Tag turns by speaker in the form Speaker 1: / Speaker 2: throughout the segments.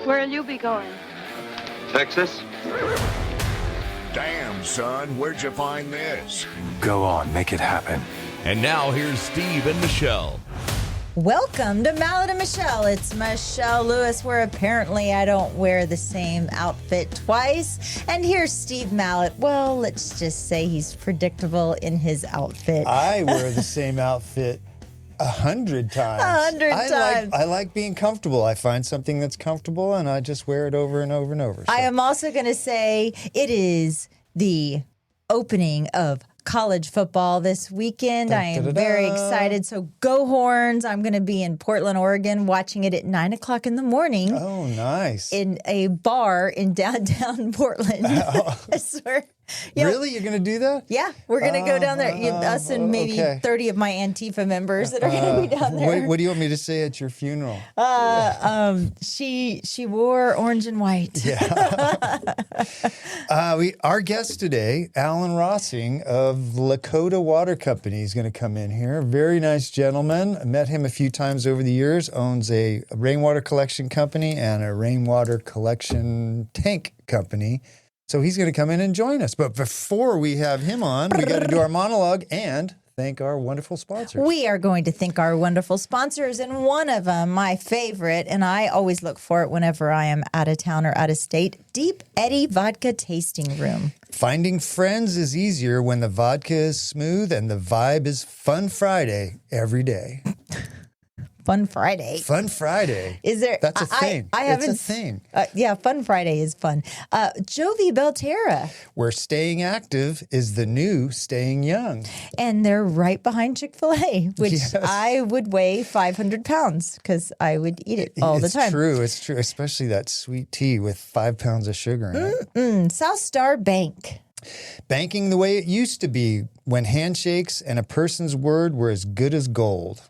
Speaker 1: Where'll you be going?
Speaker 2: Texas?
Speaker 3: Damn, son, where'd you find this?
Speaker 4: Go on, make it happen.
Speaker 5: And now here's Steve and Michelle.
Speaker 6: Welcome to Mallett and Michelle. It's Michelle Lewis, where apparently I don't wear the same outfit twice. And here's Steve Mallett. Well, let's just say he's predictable in his outfit.
Speaker 7: I wear the same outfit 100 times.
Speaker 6: 100 times.
Speaker 7: I like being comfortable. I find something that's comfortable and I just wear it over and over and over. So.
Speaker 6: I am also going to say it is the opening of college football this weekend. I am very excited. So go Horns. I'm going to be in Portland, Oregon, watching it at 9 o'clock in the morning.
Speaker 7: Oh, nice.
Speaker 6: In a bar in downtown Portland. I swear.
Speaker 7: Really? You're going to do that?
Speaker 6: Yeah, we're going to go down there. Us and maybe 30 of my Antifa members that are going to be down there.
Speaker 7: What do you want me to say at your funeral?
Speaker 6: She wore orange and white.
Speaker 7: Yeah. Our guest today, Alan Rossing of Lakota Water Company, is going to come in here. Very nice gentleman. I met him a few times over the years. Owns a rainwater collection company and a rainwater collection tank company. So he's going to come in and join us. But before we have him on, we got to do our monologue and thank our wonderful sponsors.
Speaker 6: We are going to thank our wonderful sponsors, and one of them, my favorite, and I always look for it whenever I am out of town or out of state, Deep Eddy Vodka Tasting Room.
Speaker 7: Finding friends is easier when the vodka is smooth and the vibe is Fun Friday every day.
Speaker 6: Fun Friday.
Speaker 7: Fun Friday.
Speaker 6: Is there?
Speaker 7: That's a thing.
Speaker 6: I haven't.
Speaker 7: It's a thing.
Speaker 6: Yeah, Fun Friday is fun. Jovi Belterra.
Speaker 7: Where staying active is the new staying young.
Speaker 6: And they're right behind Chick-fil-A, which I would weigh 500 pounds because I would eat it all the time.
Speaker 7: It's true. Especially that sweet tea with 5 pounds of sugar in it.
Speaker 6: South Star Bank.
Speaker 7: Banking the way it used to be when handshakes and a person's word were as good as gold.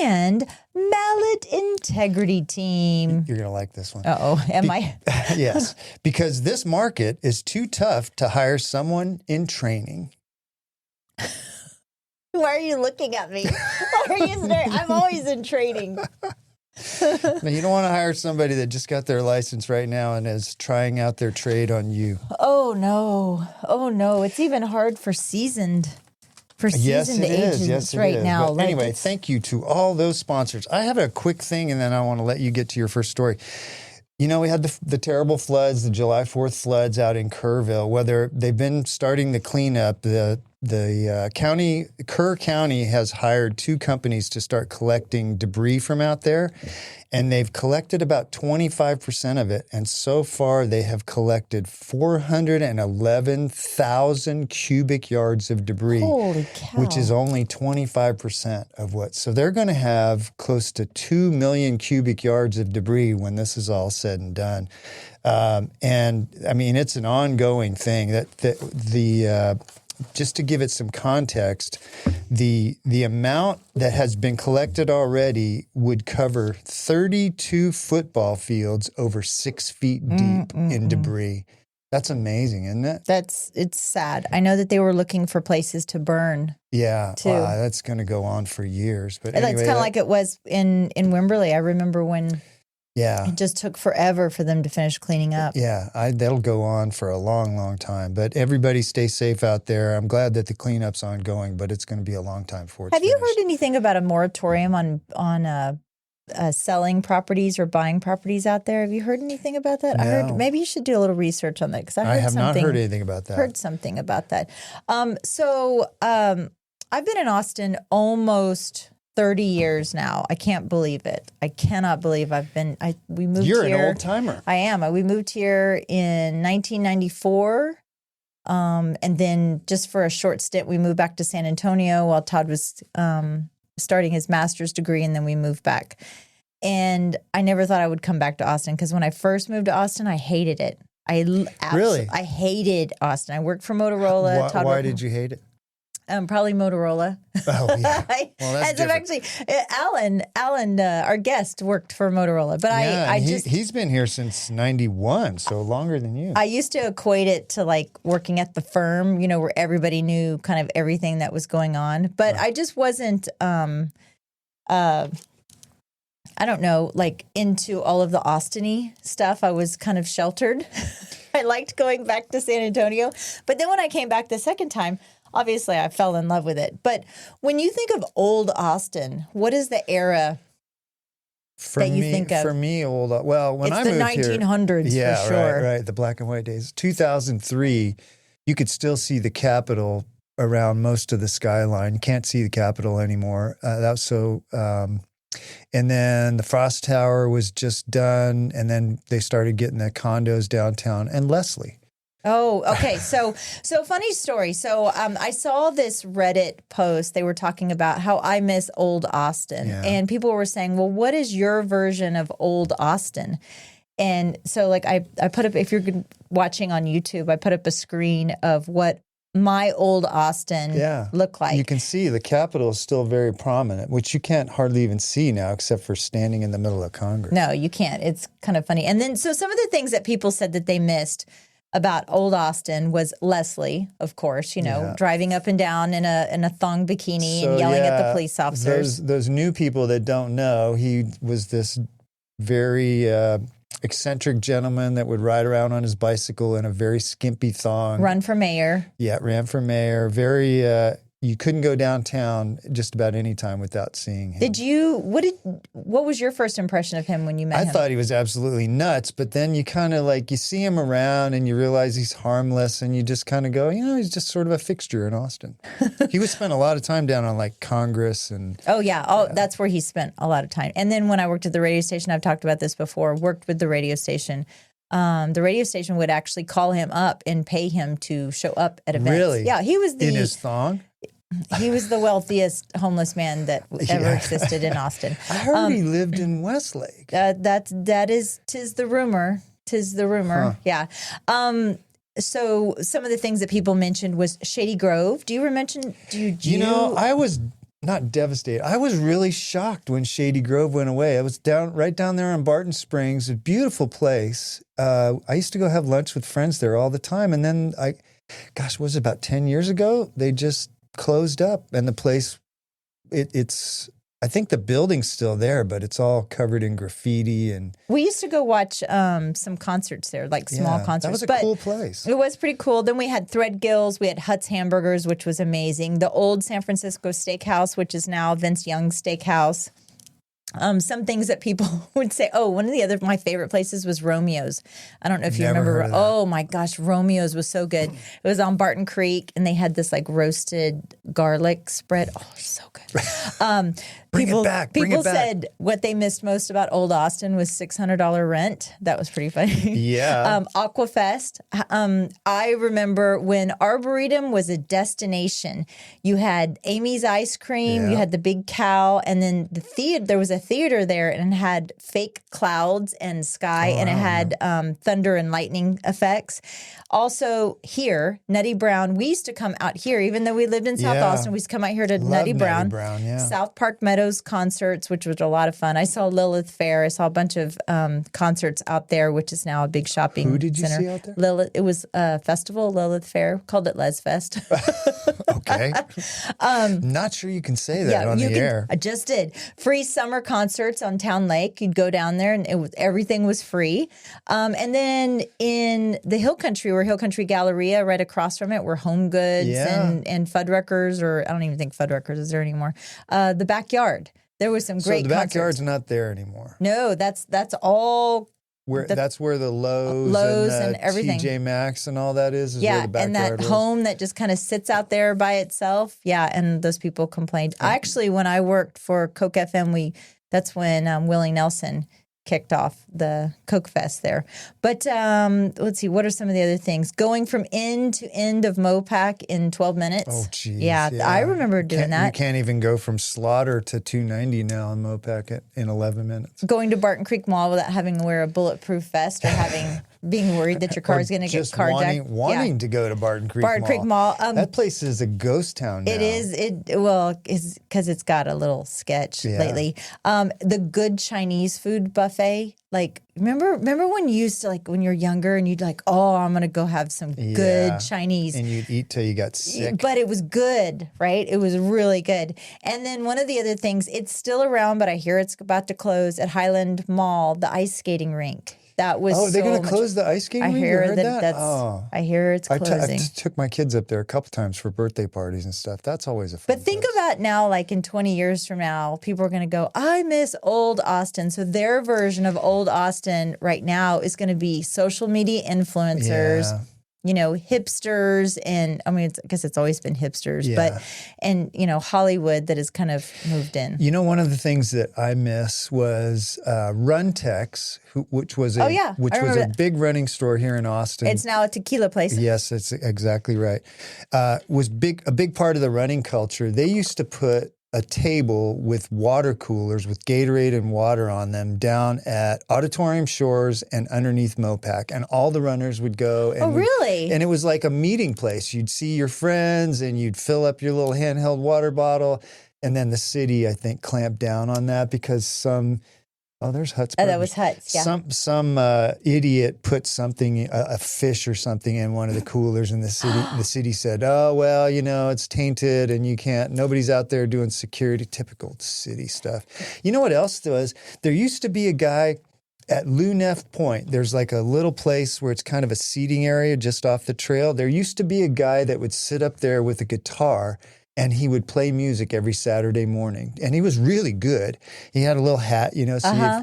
Speaker 6: And Mallett Integrity Team.
Speaker 7: You're going to like this one.
Speaker 6: Uh-oh. Am I?
Speaker 7: Yes. Because this market is too tough to hire someone in training.
Speaker 6: Why are you looking at me? Why are you staring? I'm always in training.
Speaker 7: Now, you don't want to hire somebody that just got their license right now and is trying out their trade on you.
Speaker 6: Oh, no. It's even hard for seasoned agents right now.
Speaker 7: But anyway, thank you to all those sponsors. I have a quick thing, and then I want to let you get to your first story. You know, we had the terrible floods, the July 4th floods out in Kerrville. Whether they've been starting the cleanup, the county, Kerr County has hired 2 companies to start collecting debris from out there, and they've collected about 25% of it. And so far, they have collected 411,000 cubic yards of debris,
Speaker 6: holy cow,
Speaker 7: which is only 25% of what. So they're going to have close to 2 million cubic yards of debris when this is all said and done. And I mean, it's an ongoing thing. Just to give it some context, the amount that has been collected already would cover 32 football fields over 6 feet deep in debris. That's amazing, isn't it?
Speaker 6: It's sad. I know that they were looking for places to burn.
Speaker 7: Yeah,
Speaker 6: too.
Speaker 7: That's going to go on for years. But anyway,
Speaker 6: it's kind of like it was in Wimberley. I remember when.
Speaker 7: Yeah.
Speaker 6: It just took forever for them to finish cleaning up.
Speaker 7: Yeah, that'll go on for a long, long time. But everybody stay safe out there. I'm glad that the cleanup's ongoing, but it's going to be a long time for it.
Speaker 6: Have you heard anything about a moratorium on selling properties or buying properties out there? Have you heard anything about that?
Speaker 7: No.
Speaker 6: I heard maybe you should do a little research on that because I
Speaker 7: have not heard anything about that.
Speaker 6: Heard something about that. So I've been in Austin almost 30 years now. I can't believe it. I cannot believe we moved here.
Speaker 7: You're an old timer.
Speaker 6: I am. We moved here in 1994. And then just for a short stint, we moved back to San Antonio while Todd was starting his master's degree, and then we moved back. And I never thought I would come back to Austin because when I first moved to Austin, I hated it. I hated Austin. I worked for Motorola.
Speaker 7: Why did you hate it?
Speaker 6: Probably Motorola.
Speaker 7: Oh, yeah. Well, that's different.
Speaker 6: Actually, Alan, our guest, worked for Motorola. But
Speaker 7: he's been here since 91, so longer than you.
Speaker 6: I used to equate it to like working at the firm, where everybody knew kind of everything that was going on. But I just wasn't. I don't know, like into all of the Austin-y stuff. I was kind of sheltered. I liked going back to San Antonio. But then when I came back the second time, obviously I fell in love with it. But when you think of old Austin, what is the era that you think of?
Speaker 7: For me, well, when
Speaker 6: it's
Speaker 7: I
Speaker 6: the
Speaker 7: moved here,
Speaker 6: 1900s
Speaker 7: yeah,
Speaker 6: for sure.
Speaker 7: right, the black and white days. 2003, you could still see the Capitol around most of the skyline. You can't see the Capitol anymore. That was so. And then the Frost Tower was just done, and then they started getting the condos downtown. And Leslie.
Speaker 6: Oh, okay. So funny story. So I saw this Reddit post. They were talking about how I miss old Austin.
Speaker 7: Yeah.
Speaker 6: And people were saying, well, what is your version of old Austin? And so like I put up, if you're watching on YouTube, I put up a screen of what my old Austin looked like.
Speaker 7: You can see the Capitol is still very prominent, which you can't hardly even see now except for standing in the middle of Congress.
Speaker 6: No, you can't. It's kind of funny. And then so some of the things that people said that they missed about old Austin was Leslie, of course, driving up and down in a thong bikini and yelling at the police officers.
Speaker 7: Those new people that don't know, he was this very eccentric gentleman that would ride around on his bicycle in a very skimpy thong.
Speaker 6: Run for mayor.
Speaker 7: Yeah, ran for mayor. Very, you couldn't go downtown just about any time without seeing him.
Speaker 6: What was your first impression of him when you met him?
Speaker 7: I thought he was absolutely nuts, but then you kind of you see him around and you realize he's harmless and you just kind of go, he's just sort of a fixture in Austin. He would spend a lot of time down on Congress and...
Speaker 6: Oh, yeah. That's where he spent a lot of time. And then when I worked at the radio station, I've talked about this before, worked with the radio station. The radio station would actually call him up and pay him to show up at events.
Speaker 7: Really?
Speaker 6: Yeah, he was
Speaker 7: in his thong?
Speaker 6: He was the wealthiest homeless man that ever existed in Austin.
Speaker 7: I heard he lived in Westlake.
Speaker 6: Tis the rumor. Huh. Yeah. So some of the things that people mentioned was Shady Grove. Do you mention?
Speaker 7: I was not devastated. I was really shocked when Shady Grove went away. I was right down there in Barton Springs, a beautiful place. I used to go have lunch with friends there all the time, and then was it about 10 years ago? They just closed up, and the place, it's I think the building's still there, but it's all covered in graffiti. And
Speaker 6: we used to go watch some concerts there, small concerts.
Speaker 7: That was a cool place.
Speaker 6: It was pretty cool. Then we had Threadgill's, we had Hutt's Hamburgers, which was amazing. The old San Francisco Steakhouse, which is now Vince Young's Steakhouse. Some things that people would say, one of my favorite places was Romeo's. I don't know if you remember. Oh my gosh, Romeo's was so good. It was on Barton Creek, and they had this roasted garlic spread. Oh, so good.
Speaker 7: Bring it back.
Speaker 6: People said what they missed most about Old Austin was $600 rent. That was pretty funny.
Speaker 7: Yeah.
Speaker 6: Aquafest. I remember when Arboretum was a destination. You had Amy's Ice Cream. Yeah. You had the Big Cow, and then the theater. There was a theater there, and it had fake clouds and sky, and it had thunder and lightning effects. Also here, Nutty Brown. We used to come out here, even though we lived in South Austin. We used to come out here to Nutty Brown. South Park Meadows concerts, which was a lot of fun. I saw Lilith Fair. I saw a bunch of concerts out there, which is now a big shopping center.
Speaker 7: Who did you see out there?
Speaker 6: Lilith. It was a festival, Lilith Fair. Called it Les Fest.
Speaker 7: Okay. Not sure you can say that on the air.
Speaker 6: I just did. Free summer concerts on Town Lake. You'd go down there, and everything was free. And then in the Hill Country, where Hill Country Galleria, right across from it, were Home Goods and Fuddruckers, or I don't even think Fuddruckers is there anymore. The Backyard. There was some great concerts.
Speaker 7: So the Backyard's not there anymore.
Speaker 6: No, that's all.
Speaker 7: That's where the Lowe's
Speaker 6: and everything.
Speaker 7: TJ Maxx and all that is where the Backyard
Speaker 6: and that
Speaker 7: was.
Speaker 6: home that just kind of sits out there by itself. Yeah, and those people complained. Actually, when I worked for Coke FM, that's when Willie Nelson kicked off the Coke Fest there. But let's see, what are some of the other things? Going from end to end of Mopac in 12 minutes.
Speaker 7: Oh, geez.
Speaker 6: Yeah, I remember doing that.
Speaker 7: You can't even go from Slaughter to 290 now in Mopac in 11 minutes.
Speaker 6: Going to Barton Creek Mall without having to wear a bulletproof vest or having being worried that your car is going to get
Speaker 7: just
Speaker 6: carjacked.
Speaker 7: wanting to go to Barton Creek
Speaker 6: Barton
Speaker 7: Mall.
Speaker 6: Creek Mall.
Speaker 7: That place is a ghost town now.
Speaker 6: It is. It's because it's got a little sketch lately. The good Chinese food buffet. Like, remember when you used to, like, when you're younger and you'd like, oh, I'm going to go have some good Chinese.
Speaker 7: And you'd eat till you got sick.
Speaker 6: But it was good, right? It was really good. And then one of the other things, it's still around, but I hear it's about to close at Highland Mall, the ice skating rink. That was
Speaker 7: they're going to
Speaker 6: much-
Speaker 7: close the ice skating
Speaker 6: I
Speaker 7: rink?
Speaker 6: hear
Speaker 7: You heard
Speaker 6: that that's.
Speaker 7: Oh.
Speaker 6: I hear it's closing.
Speaker 7: I took my kids up there a couple times for birthday parties and stuff. That's always a fun
Speaker 6: But think
Speaker 7: place.
Speaker 6: about now, like in 20 years from now, people are going to go, I miss old Austin. So their version of old Austin right now is going to be social media influencers, hipsters. And I mean, I guess it's always been hipsters, and Hollywood that has kind of moved in.
Speaker 7: One of the things that I miss was Runtex, which was a big running store here in Austin.
Speaker 6: It's now a tequila place.
Speaker 7: Yes, that's exactly right. Was a big part of the running culture. They used to put a table with water coolers with Gatorade and water on them down at Auditorium Shores and underneath Mopac. And all the runners would go. And
Speaker 6: really?
Speaker 7: And it was like a meeting place. You'd see your friends and you'd fill up your little handheld water bottle. And then the city, I think, clamped down on that because there's Huts.
Speaker 6: Oh, that was Huts, yeah.
Speaker 7: Some idiot put something, a fish or something in one of the coolers, and the city said, oh, well, it's tainted and you can't, nobody's out there doing security, typical city stuff. You know what else was? There used to be a guy at Lunef Point. There's like a little place where it's kind of a seating area just off the trail. There used to be a guy that would sit up there with a guitar and he would play music every Saturday morning. And he was really good. He had a little hat, so I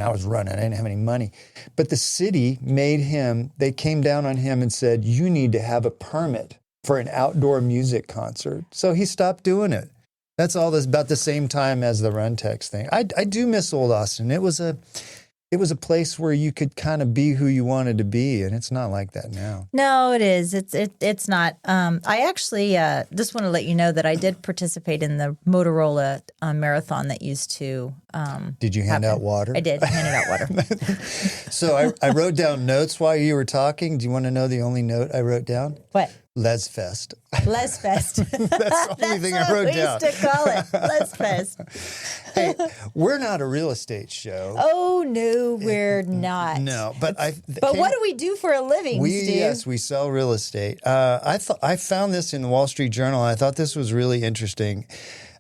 Speaker 7: was running, I didn't have any money. But the city they came down on him and said, you need to have a permit for an outdoor music concert. So he stopped doing it. That's all this about the same time as the Runtex thing. I do miss old Austin. It was a place where you could kind of be who you wanted to be, and it's not like that now.
Speaker 6: No, it is. It's not. I actually just want to let you know that I did participate in the Motorola marathon that used to.
Speaker 7: Did you hand out water?
Speaker 6: I did. I handed out water.
Speaker 7: So I wrote down notes while you were talking. Do you want to know the only note I wrote down?
Speaker 6: What?
Speaker 7: Lesfest.
Speaker 6: Lesfest.
Speaker 7: That's the only thing I wrote down.
Speaker 6: That's what we used to call it. Lesfest.
Speaker 7: Hey, we're not a real estate show.
Speaker 6: Oh, no, we're not.
Speaker 7: No, but
Speaker 6: what do we do for a living, Steve?
Speaker 7: Yes, we sell real estate. I found this in the Wall Street Journal, and I thought this was really interesting.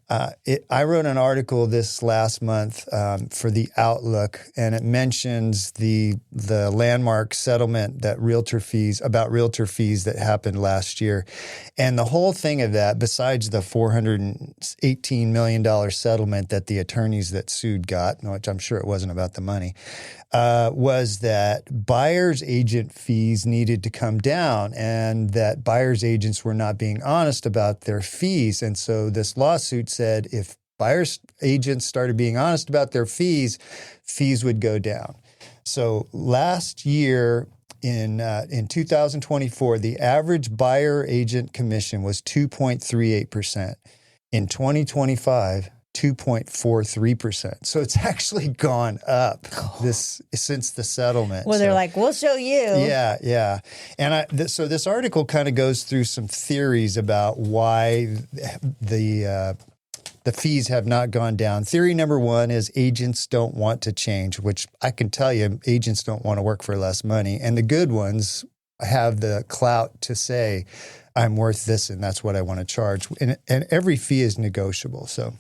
Speaker 7: I wrote an article this last month for the Outlook, and it mentions the landmark settlement about realtor fees that happened last year. And the whole thing of that, besides the $418 million settlement that the attorneys that sued got, which I'm sure it wasn't about the money, was that buyer's agent fees needed to come down and that buyer's agents were not being honest about their fees. And so this lawsuit said if buyer's agents started being honest about their fees would go down. So last year in 2024, the average buyer agent commission was 2.38%. In 2025, 2.43%. So it's actually gone up since the settlement.
Speaker 6: Well, they're like, we'll show you.
Speaker 7: Yeah. And so this article kind of goes through some theories about why the fees have not gone down. Theory number one is agents don't want to change, which I can tell you, agents don't want to work for less money. And the good ones have the clout to say, I'm worth this and that's what I want to charge. And every fee is negotiable. So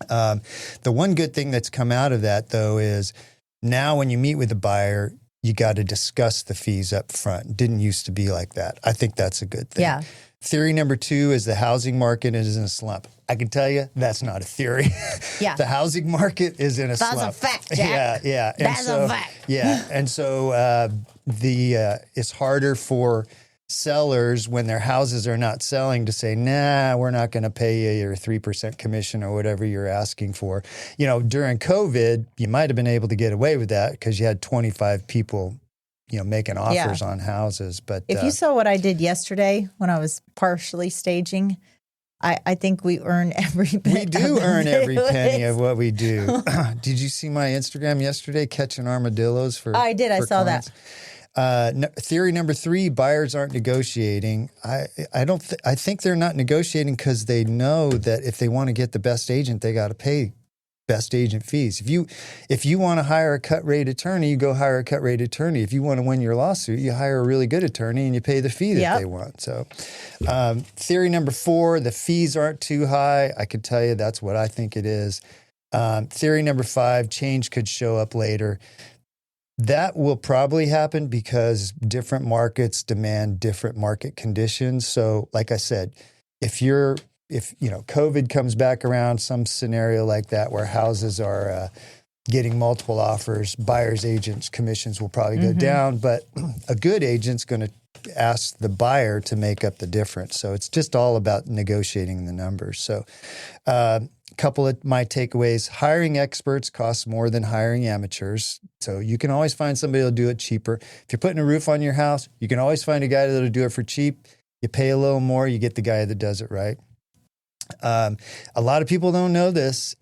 Speaker 7: the one good thing that's come out of that, though, is now when you meet with the buyer, you got to discuss the fees up front. Didn't used to be like that. I think that's a good thing. Yeah. Theory number two is the housing market is in a slump. I can tell you that's not a theory. Yeah. The housing market is in a slump.
Speaker 6: That's a fact, Jack.
Speaker 7: Yeah.
Speaker 6: That's a fact.
Speaker 7: Yeah. And so it's harder for sellers when their houses are not selling to say, nah, we're not going to pay you your 3% commission or whatever you're asking for. During COVID, you might have been able to get away with that because you had 25 people making offers on houses. But
Speaker 6: if you saw what I did yesterday when I was partially staging, I think we earn every penny.
Speaker 7: We do earn every penny of what we do. Did you see my Instagram yesterday catching armadillos for?
Speaker 6: I did. I
Speaker 7: for
Speaker 6: saw
Speaker 7: clients?
Speaker 6: that.
Speaker 7: Theory number 3: buyers aren't negotiating. I think they're not negotiating because they know that if they want to get the best agent, they got to pay best agent fees. If you want to hire a cut rate attorney, you go hire a cut rate attorney. If you want to win your lawsuit, you hire a really good attorney and you pay the fee that they want. So, theory number 4: the fees aren't too high. I could tell you that's what I think it is. Theory number 5: change could show up later. That will probably happen because different markets demand different market conditions. So, like I said, if COVID comes back around, some scenario like that where houses are getting multiple offers, buyers agents commissions will probably go down, but a good agent's going to ask the buyer to make up the difference. So it's just all about negotiating the numbers. So a couple of my takeaways: hiring experts costs more than hiring amateurs. So you can always find somebody that'll do it cheaper. If you're putting a roof on your house, you can always find a guy that'll do it for cheap. You pay a little more, you get the guy that does it right. A lot of people don't know this.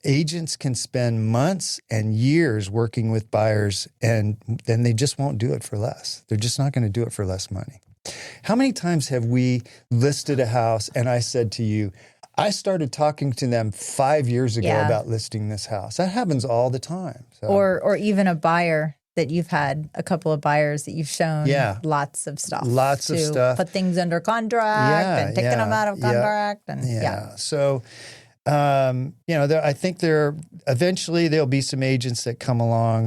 Speaker 7: Agents can spend months and years working with buyers, and then they just won't do it for less. They're just not going to do it for less money. How many times have we listed a house and I said to you, I started talking to them 5 years ago about listing this house? That happens all the time. So.
Speaker 6: Or even a buyer that you've had a couple of buyers that you've shown lots of stuff.
Speaker 7: Lots of stuff.
Speaker 6: Put things under contract and taking them out of contract.
Speaker 7: So, I think eventually there'll be some agents that come along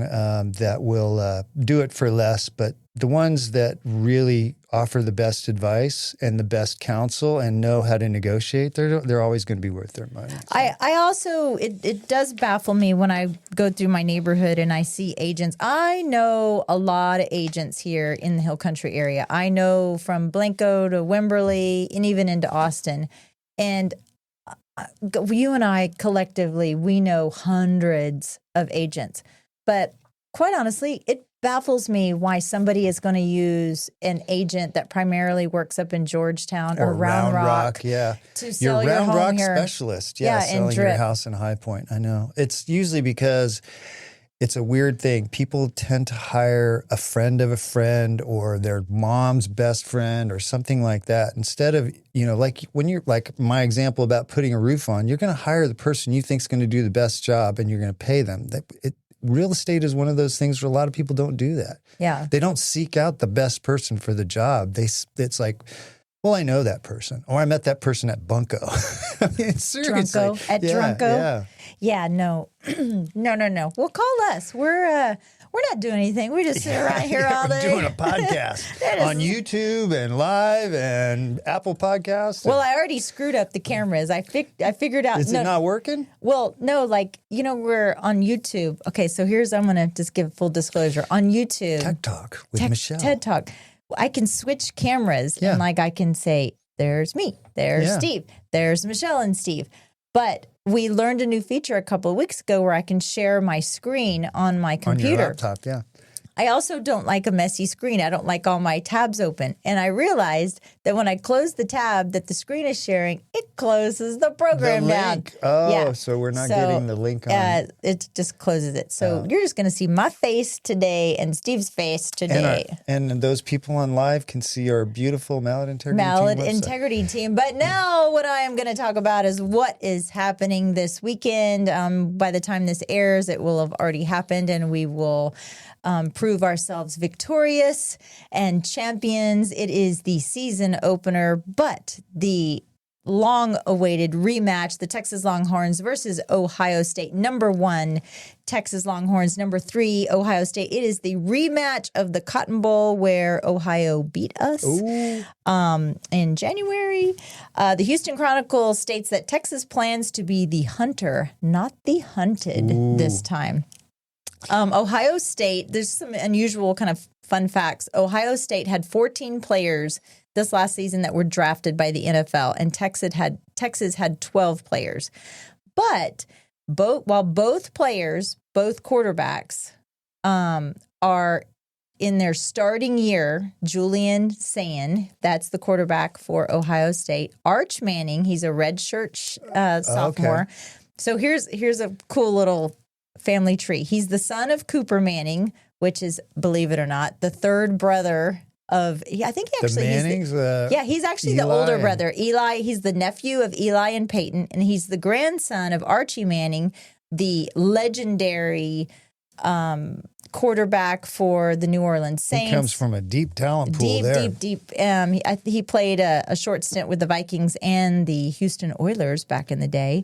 Speaker 7: that will do it for less, but the ones that really offer the best advice and the best counsel and know how to negotiate, they're always going to be worth their money. So.
Speaker 6: I also, it does baffle me when I go through my neighborhood and I see agents. I know a lot of agents here in the Hill Country area. I know from Blanco to Wimberley and even into Austin. And you and I collectively, we know hundreds of agents. But quite honestly, it baffles me why somebody is going to use an agent that primarily works up in Georgetown or Round Rock
Speaker 7: to
Speaker 6: sell
Speaker 7: your
Speaker 6: your
Speaker 7: Round
Speaker 6: home
Speaker 7: Rock
Speaker 6: here.
Speaker 7: specialist.
Speaker 6: and
Speaker 7: Selling your house in High Point. I know. It's usually because it's a weird thing. People tend to hire a friend of a friend or their mom's best friend or something like that. Instead of, like when you're like my example about putting a roof on, you're going to hire the person you think is going to do the best job and you're going to pay them. Real estate is one of those things where a lot of people don't do that.
Speaker 6: Yeah.
Speaker 7: They don't seek out the best person for the job. It's like, well, I know that person, or I met that person at Bunko. I mean, seriously.
Speaker 6: Drunko? Yeah, no. No. Well, call us. We're not doing anything. We just sit around here all day.
Speaker 7: We're doing a podcast on YouTube and live and Apple Podcasts.
Speaker 6: Well, I already screwed up the cameras. I figured out.
Speaker 7: Is it not working?
Speaker 6: Well, no, we're on YouTube. Okay, so I'm going to just give full disclosure. On YouTube.
Speaker 7: TED Talk with Michelle.
Speaker 6: TED Talk. I can switch cameras and I can say, there's me, there's Steve, there's Michelle and Steve. But we learned a new feature a couple of weeks ago where I can share my screen on my computer.
Speaker 7: On your laptop, yeah.
Speaker 6: I also don't like a messy screen. I don't like all my tabs open. And I realized that when I close the tab that the screen is sharing, it closes the program down.
Speaker 7: Oh, so we're not getting the link on.
Speaker 6: It just closes it. So you're just going to see my face today and Steve's face today.
Speaker 7: And those people on live can see our beautiful Mallett Integrity
Speaker 6: Mallett
Speaker 7: Team
Speaker 6: Integrity Team. But now what I am going to talk about is what is happening this weekend. By the time this airs, it will have already happened and we will prove ourselves victorious and champions. It is the season opener, but the long-awaited rematch, the Texas Longhorns versus Ohio State. Number 1, Texas Longhorns. Number 3, Ohio State. It is the rematch of the Cotton Bowl where Ohio beat us in January. The Houston Chronicle states that Texas plans to be the hunter, not the hunted this time. Ohio State, there's some unusual kind of fun facts. Ohio State had 14 players this last season that were drafted by the NFL, and Texas had 12 players. But while both quarterbacks are in their starting year, Julian Sayin, that's the quarterback for Ohio State. Arch Manning, he's a redshirt sophomore.
Speaker 7: Okay.
Speaker 6: So here's a cool little family tree. He's the son of Cooper Manning, which is, believe it or not, the third brother of, I think he actually,
Speaker 7: The Mannings?
Speaker 6: he's actually the
Speaker 7: Eli
Speaker 6: older brother. Eli, he's the nephew of Eli and Peyton, and he's the grandson of Archie Manning, the legendary quarterback for the New Orleans Saints.
Speaker 7: He comes from a deep talent pool there.
Speaker 6: Deep. He played a short stint with the Vikings and the Houston Oilers back in the day.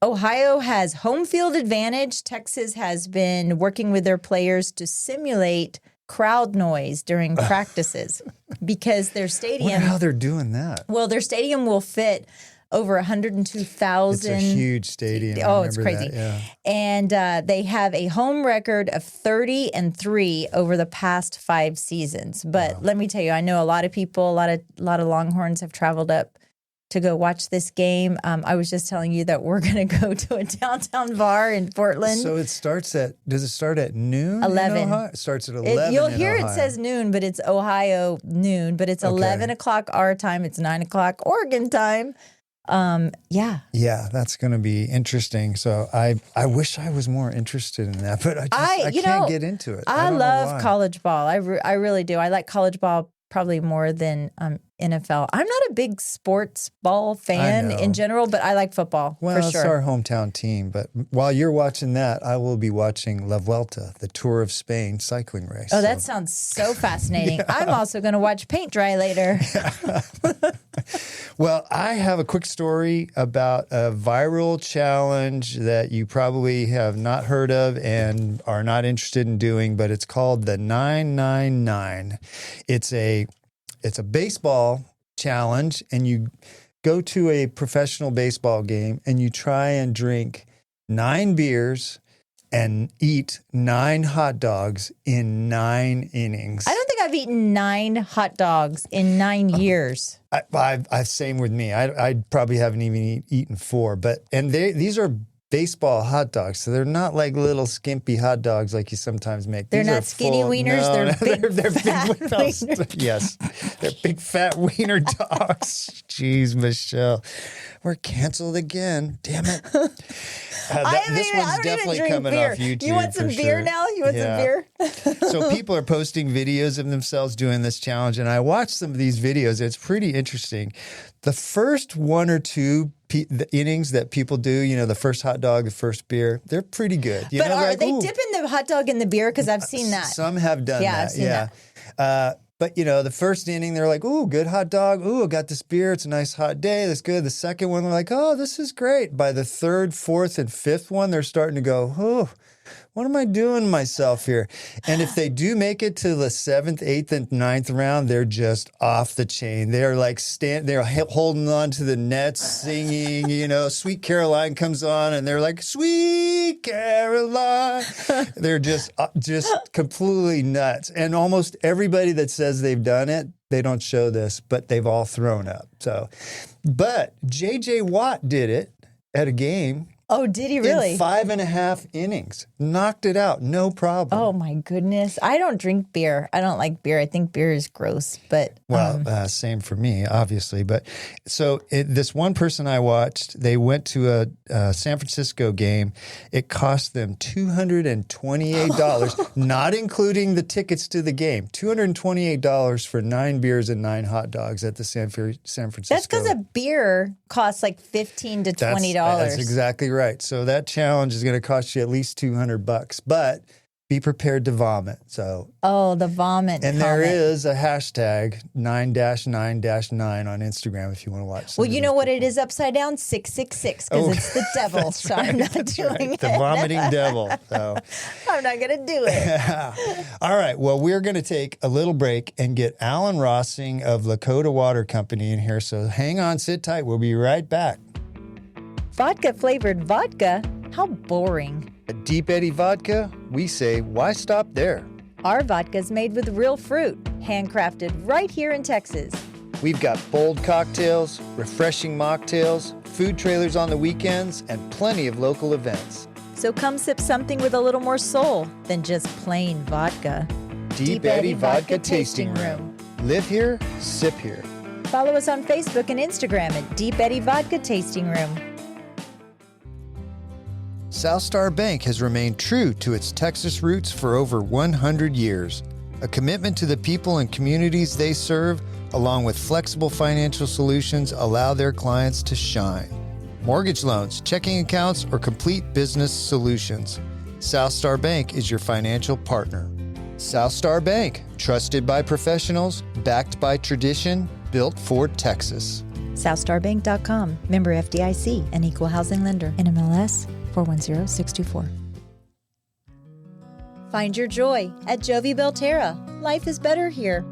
Speaker 6: Ohio has home field advantage. Texas has been working with their players to simulate crowd noise during practices because their
Speaker 7: I
Speaker 6: stadium.
Speaker 7: wonder how they're doing that.
Speaker 6: Well, their stadium will fit over 102,000.
Speaker 7: It's a huge stadium.
Speaker 6: Oh,
Speaker 7: I
Speaker 6: it's
Speaker 7: remember
Speaker 6: crazy.
Speaker 7: that, yeah.
Speaker 6: And they have a home record of 30-3 over the past 5 seasons. But let me tell you, I know a lot of people, a lot of Longhorns have traveled up to go watch this game. I was just telling you that we're going to go to a downtown bar in Portland.
Speaker 7: So does it start at noon?
Speaker 6: 11.
Speaker 7: In Ohio? It starts at 11.
Speaker 6: You'll
Speaker 7: in
Speaker 6: hear
Speaker 7: Ohio.
Speaker 6: it says noon, but it's Ohio noon. But it's 11 o'clock our time. It's 9 o'clock Oregon time. Yeah,
Speaker 7: that's going to be interesting. So I wish I was more interested in that, but I can't get into it.
Speaker 6: I
Speaker 7: don't know
Speaker 6: love
Speaker 7: why.
Speaker 6: college ball. I really do. I like college ball probably more than NFL. I'm not a big sports ball fan
Speaker 7: know.
Speaker 6: in general, but I like football
Speaker 7: Well,
Speaker 6: for
Speaker 7: it's
Speaker 6: sure.
Speaker 7: our hometown team. But while you're watching that, I will be watching La Vuelta, the Tour of Spain cycling race.
Speaker 6: Oh, that sounds so fascinating. I'm also going to watch paint dry later.
Speaker 7: Well, I have a quick story about a viral challenge that you probably have not heard of and are not interested in doing, but it's called the 999. It's a baseball challenge, and you go to a professional baseball game and you try and drink 9 beers and eat 9 hot dogs in 9 innings.
Speaker 6: I don't think I've eaten 9 hot dogs in 9 years.
Speaker 7: Same with me. I probably haven't even eaten 4, and these are baseball hot dogs, so they're not like little skimpy hot dogs like you sometimes make.
Speaker 6: They're
Speaker 7: These
Speaker 6: not
Speaker 7: are
Speaker 6: skinny
Speaker 7: full-
Speaker 6: wieners,
Speaker 7: No,
Speaker 6: they're big fat
Speaker 7: big
Speaker 6: wieners.
Speaker 7: Yes, they're big fat wiener dogs. Jeez, Michelle, we're canceled again. Damn it. This one's definitely coming
Speaker 6: beer.
Speaker 7: off YouTube.
Speaker 6: You want some
Speaker 7: for
Speaker 6: beer
Speaker 7: sure.
Speaker 6: now? You want some beer?
Speaker 7: So people are posting videos of themselves doing this challenge, and I watched some of these videos. It's pretty interesting. The first 1 or 2 the innings that people do, the first hot dog, the first beer, they're pretty good.
Speaker 6: But are they dipping the hot dog in the beer? Because I've seen that.
Speaker 7: Some have done that.
Speaker 6: I've seen that.
Speaker 7: But, the first inning, they're like, ooh, good hot dog. Ooh, I got this beer. It's a nice hot day. That's good. The second one, they're like, oh, this is great. By the 3rd, 4th, and 5th one, they're starting to go, oh, what am I doing to myself here? And if they do make it to the 7th, 8th, and 9th round, they're just off the chain. They're like they're holding on to the nets, singing, Sweet Caroline comes on, and they're like, Sweet Caroline. They're just completely nuts. And almost everybody that says they've done it, they don't show this, but they've all thrown up. But J.J. Watt did it at a game.
Speaker 6: Oh, did he really?
Speaker 7: In 5.5 innings. Knocked it out. No problem.
Speaker 6: Oh, my goodness. I don't drink beer. I don't like beer. I think beer is gross. But
Speaker 7: same for me, obviously. But so this one person I watched, they went to a San Francisco game. It cost them $228, not including the tickets to the game. $228 for 9 beers and 9 hot dogs at the San Francisco.
Speaker 6: That's because a beer costs like $15 to $20.
Speaker 7: That's exactly right. So that challenge is going to cost you at least $200, but be prepared to vomit. So
Speaker 6: the vomit.
Speaker 7: And there is a hashtag 9-9-9 on Instagram if you want to watch.
Speaker 6: Well, you know what it is upside down? 666 because it's the devil. So I'm not doing it.
Speaker 7: The vomiting devil. So
Speaker 6: I'm not going to do it.
Speaker 7: All right. Well, we're going to take a little break and get Alan Rossing of Lakota Water Company in here. So hang on, sit tight. We'll be right back.
Speaker 6: Vodka flavored vodka? How boring.
Speaker 7: At Deep Eddy Vodka, we say, why stop there?
Speaker 6: Our vodka's made with real fruit, handcrafted right here in Texas.
Speaker 7: We've got bold cocktails, refreshing mocktails, food trailers on the weekends, and plenty of local events.
Speaker 6: So come sip something with a little more soul than just plain vodka.
Speaker 7: Deep Eddy Vodka Tasting Room. Live here, sip here.
Speaker 6: Follow us on Facebook and Instagram at Deep Eddy Vodka Tasting Room.
Speaker 7: South Star Bank has remained true to its Texas roots for over 100 years. A commitment to the people and communities they serve, along with flexible financial solutions, allow their clients to shine. Mortgage loans, checking accounts, or complete business solutions. South Star Bank is your financial partner. South Star Bank, trusted by professionals, backed by tradition, built for Texas.
Speaker 6: SouthStarBank.com. Member FDIC, an equal housing lender. NMLS 410624. Find your joy at Jovi Belterra. Life is better here.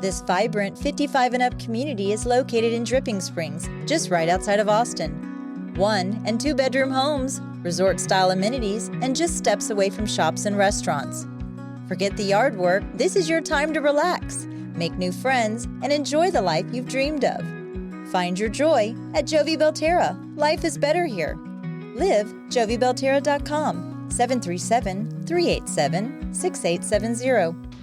Speaker 6: This vibrant 55 and up community is located in Dripping Springs, just right outside of Austin. 1- and 2-bedroom homes, resort-style amenities, and just steps away from shops and restaurants. Forget the yard work. This is your time to relax, make new friends, and enjoy the life you've dreamed of. Find your joy at Jovi Belterra. Life is better here. Live JoviBelterra.com. 737-387-6870.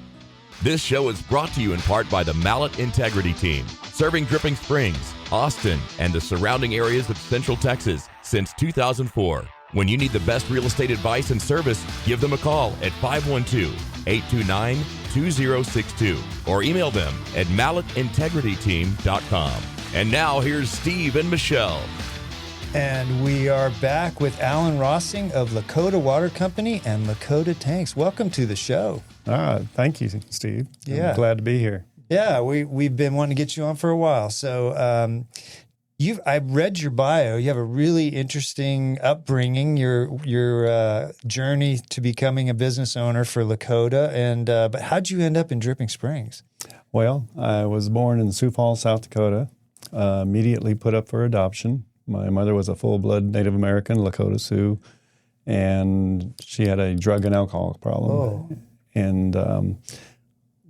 Speaker 5: This show is brought to you in part by the Mallett Integrity Team, serving Dripping Springs, Austin, and the surrounding areas of Central Texas since 2004. When you need the best real estate advice and service, give them a call at 512-829-2062 or email them at mallettintegrityteam.com. And now here's Steve and Michelle.
Speaker 7: And we are back with Alan Rossing of Lakota Water Company and Lakota Tanks. Welcome to the show.
Speaker 1: Thank you, Steve.
Speaker 7: Yeah.
Speaker 1: I'm glad to be here.
Speaker 7: Yeah, we've been wanting to get you on for a while. So I've read your bio. You have a really interesting upbringing. Your journey to becoming a business owner for Lakota. And but how'd you end up in Dripping Springs?
Speaker 1: Well, I was born in Sioux Falls, South Dakota. Immediately put up for adoption. My mother was a full-blood Native American, Lakota Sioux, and she had a drug and alcohol problem.
Speaker 7: Oh.
Speaker 1: And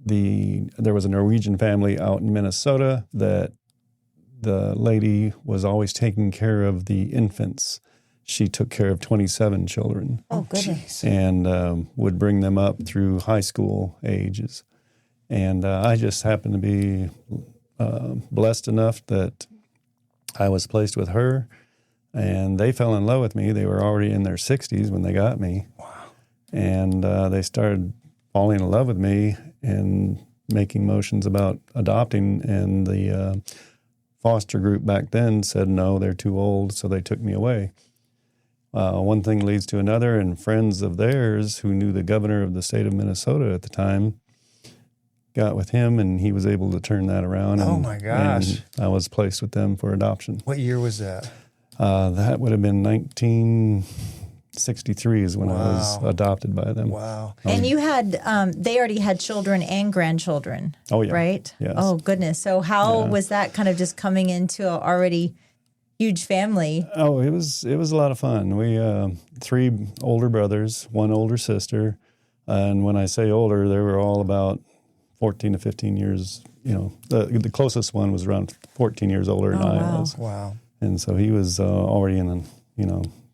Speaker 1: there was a Norwegian family out in Minnesota that the lady was always taking care of the infants. She took care of 27 children.
Speaker 6: Oh, goodness.
Speaker 1: And would bring them up through high school ages. And I just happened to be blessed enough that I was placed with her, and they fell in love with me. They were already in their 60s when they got me. Wow. And they started falling in love with me and making motions about adopting, and the foster group back then said, no, they're too old, so they took me away. One thing leads to another, and friends of theirs who knew the governor of the state of Minnesota at the time got with him, and he was able to turn that around.
Speaker 7: Oh, my gosh.
Speaker 1: And I was placed with them for adoption.
Speaker 7: What year was that?
Speaker 1: That would have been 1963 is when I was adopted by them.
Speaker 7: Wow.
Speaker 6: And you had, they already had children and grandchildren.
Speaker 1: Oh, yeah.
Speaker 6: Right?
Speaker 1: Yes.
Speaker 6: Oh, goodness. So how was that kind of just coming into an already huge family?
Speaker 1: Oh, it was a lot of fun. We 3 older brothers, 1 older sister, and when I say older, they were all about 14 to 15 years. You know, the closest one was around 14 years older than I was.
Speaker 7: Wow.
Speaker 1: And so he was already in,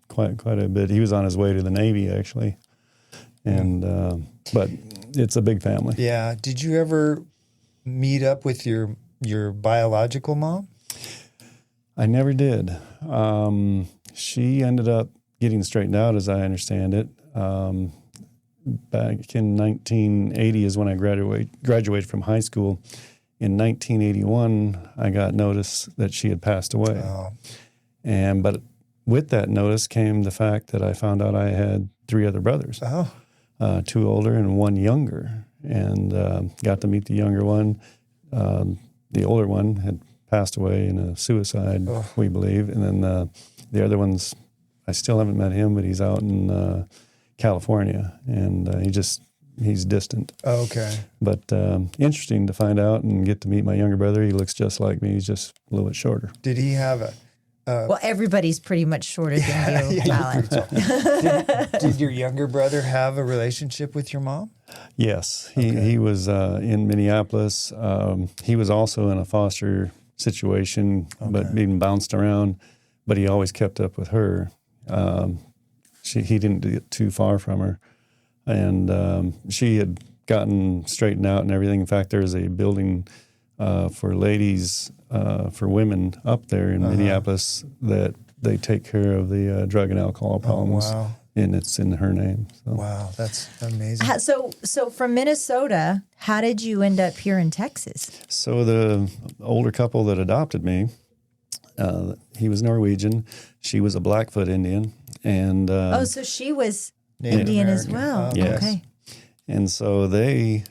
Speaker 1: quite a bit. He was on his way to the Navy, actually. And but it's a big family.
Speaker 7: Yeah. Did you ever meet up with your biological mom?
Speaker 1: I never did. She ended up getting straightened out, as I understand it. Back in 1980 is when I graduated from high school. In 1981, I got notice that she had passed away.
Speaker 7: Oh.
Speaker 1: But with that notice came the fact that I found out I had 3 other brothers, 2 older and 1 younger, and got to meet the younger one. The older one had passed away in a suicide, we believe, and then the other one's, I still haven't met him, but he's out in California, and he's distant.
Speaker 7: Oh, okay.
Speaker 1: But interesting to find out and get to meet my younger brother. He looks just like me. He's just a little bit shorter.
Speaker 7: Did he have a...
Speaker 6: Well, everybody's pretty much shorter than you, Alan.
Speaker 7: Did your younger brother have a relationship with your mom?
Speaker 1: Yes. He was in Minneapolis. He was also in a foster situation, but being bounced around. But he always kept up with her. He didn't get too far from her. And she had gotten straightened out and everything. In fact, there's a building for ladies, for women up there in Minneapolis that they take care of the drug and alcohol problems.
Speaker 7: Oh, wow.
Speaker 1: And it's in her name. So.
Speaker 7: Wow, that's amazing.
Speaker 6: So from Minnesota, how did you end up here in Texas?
Speaker 1: So the older couple that adopted me, he was Norwegian. She was a Blackfoot Indian. And
Speaker 6: so she was
Speaker 7: Native
Speaker 6: Indian as
Speaker 7: American.
Speaker 6: well.
Speaker 1: Yes.
Speaker 6: Okay.
Speaker 1: And so they,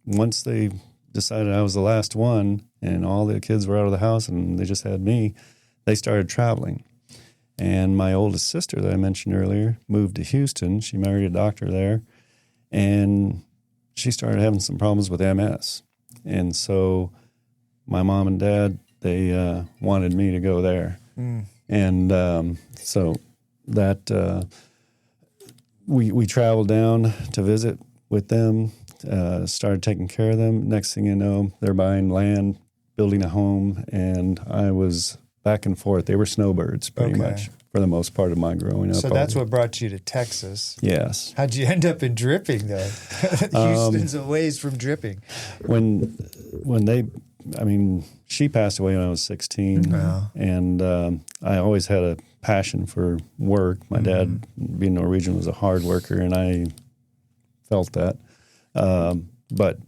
Speaker 1: once they decided I was the last one and all the kids were out of the house and they just had me, they started traveling. And my oldest sister that I mentioned earlier moved to Houston. She married a doctor there. And she started having some problems with MS. And so my mom and dad, they wanted me to go there. And so that we traveled down to visit with them, started taking care of them. Next thing you know, they're buying land, building a home, and I was back and forth. They were snowbirds pretty much for the most part of my growing up.
Speaker 7: So that's what brought you to Texas.
Speaker 1: Yes.
Speaker 7: How'd you end up in Dripping, though? Houston's a ways from Dripping.
Speaker 1: When they, I mean, she passed away when I was 16, and I always had a passion for work. My dad, being Norwegian, was a hard worker, and I felt that. But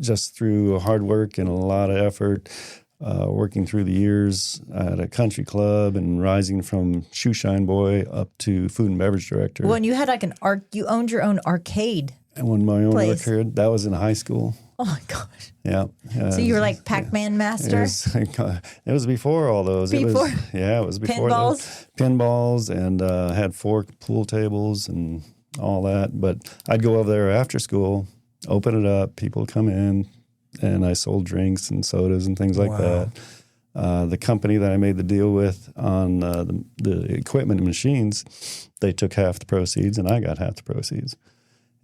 Speaker 1: just through hard work and a lot of effort, working through the years at a country club and rising from shoe shine boy up to food and beverage director.
Speaker 6: Well, and you had like you owned your own arcade.
Speaker 1: And when my own
Speaker 6: place.
Speaker 1: occurred, that was in high school.
Speaker 6: Oh my gosh.
Speaker 1: Yeah.
Speaker 6: So you were like Pac-Man master?
Speaker 1: It was before all those.
Speaker 6: Before?
Speaker 1: It was before
Speaker 6: Pinballs?
Speaker 1: those. Pinballs and had 4 pool tables and all that. But I'd go over there after school, open it up, people come in, and I sold drinks and sodas and things like that. The company that I made the deal with on the equipment and machines, they took half the proceeds and I got half the proceeds.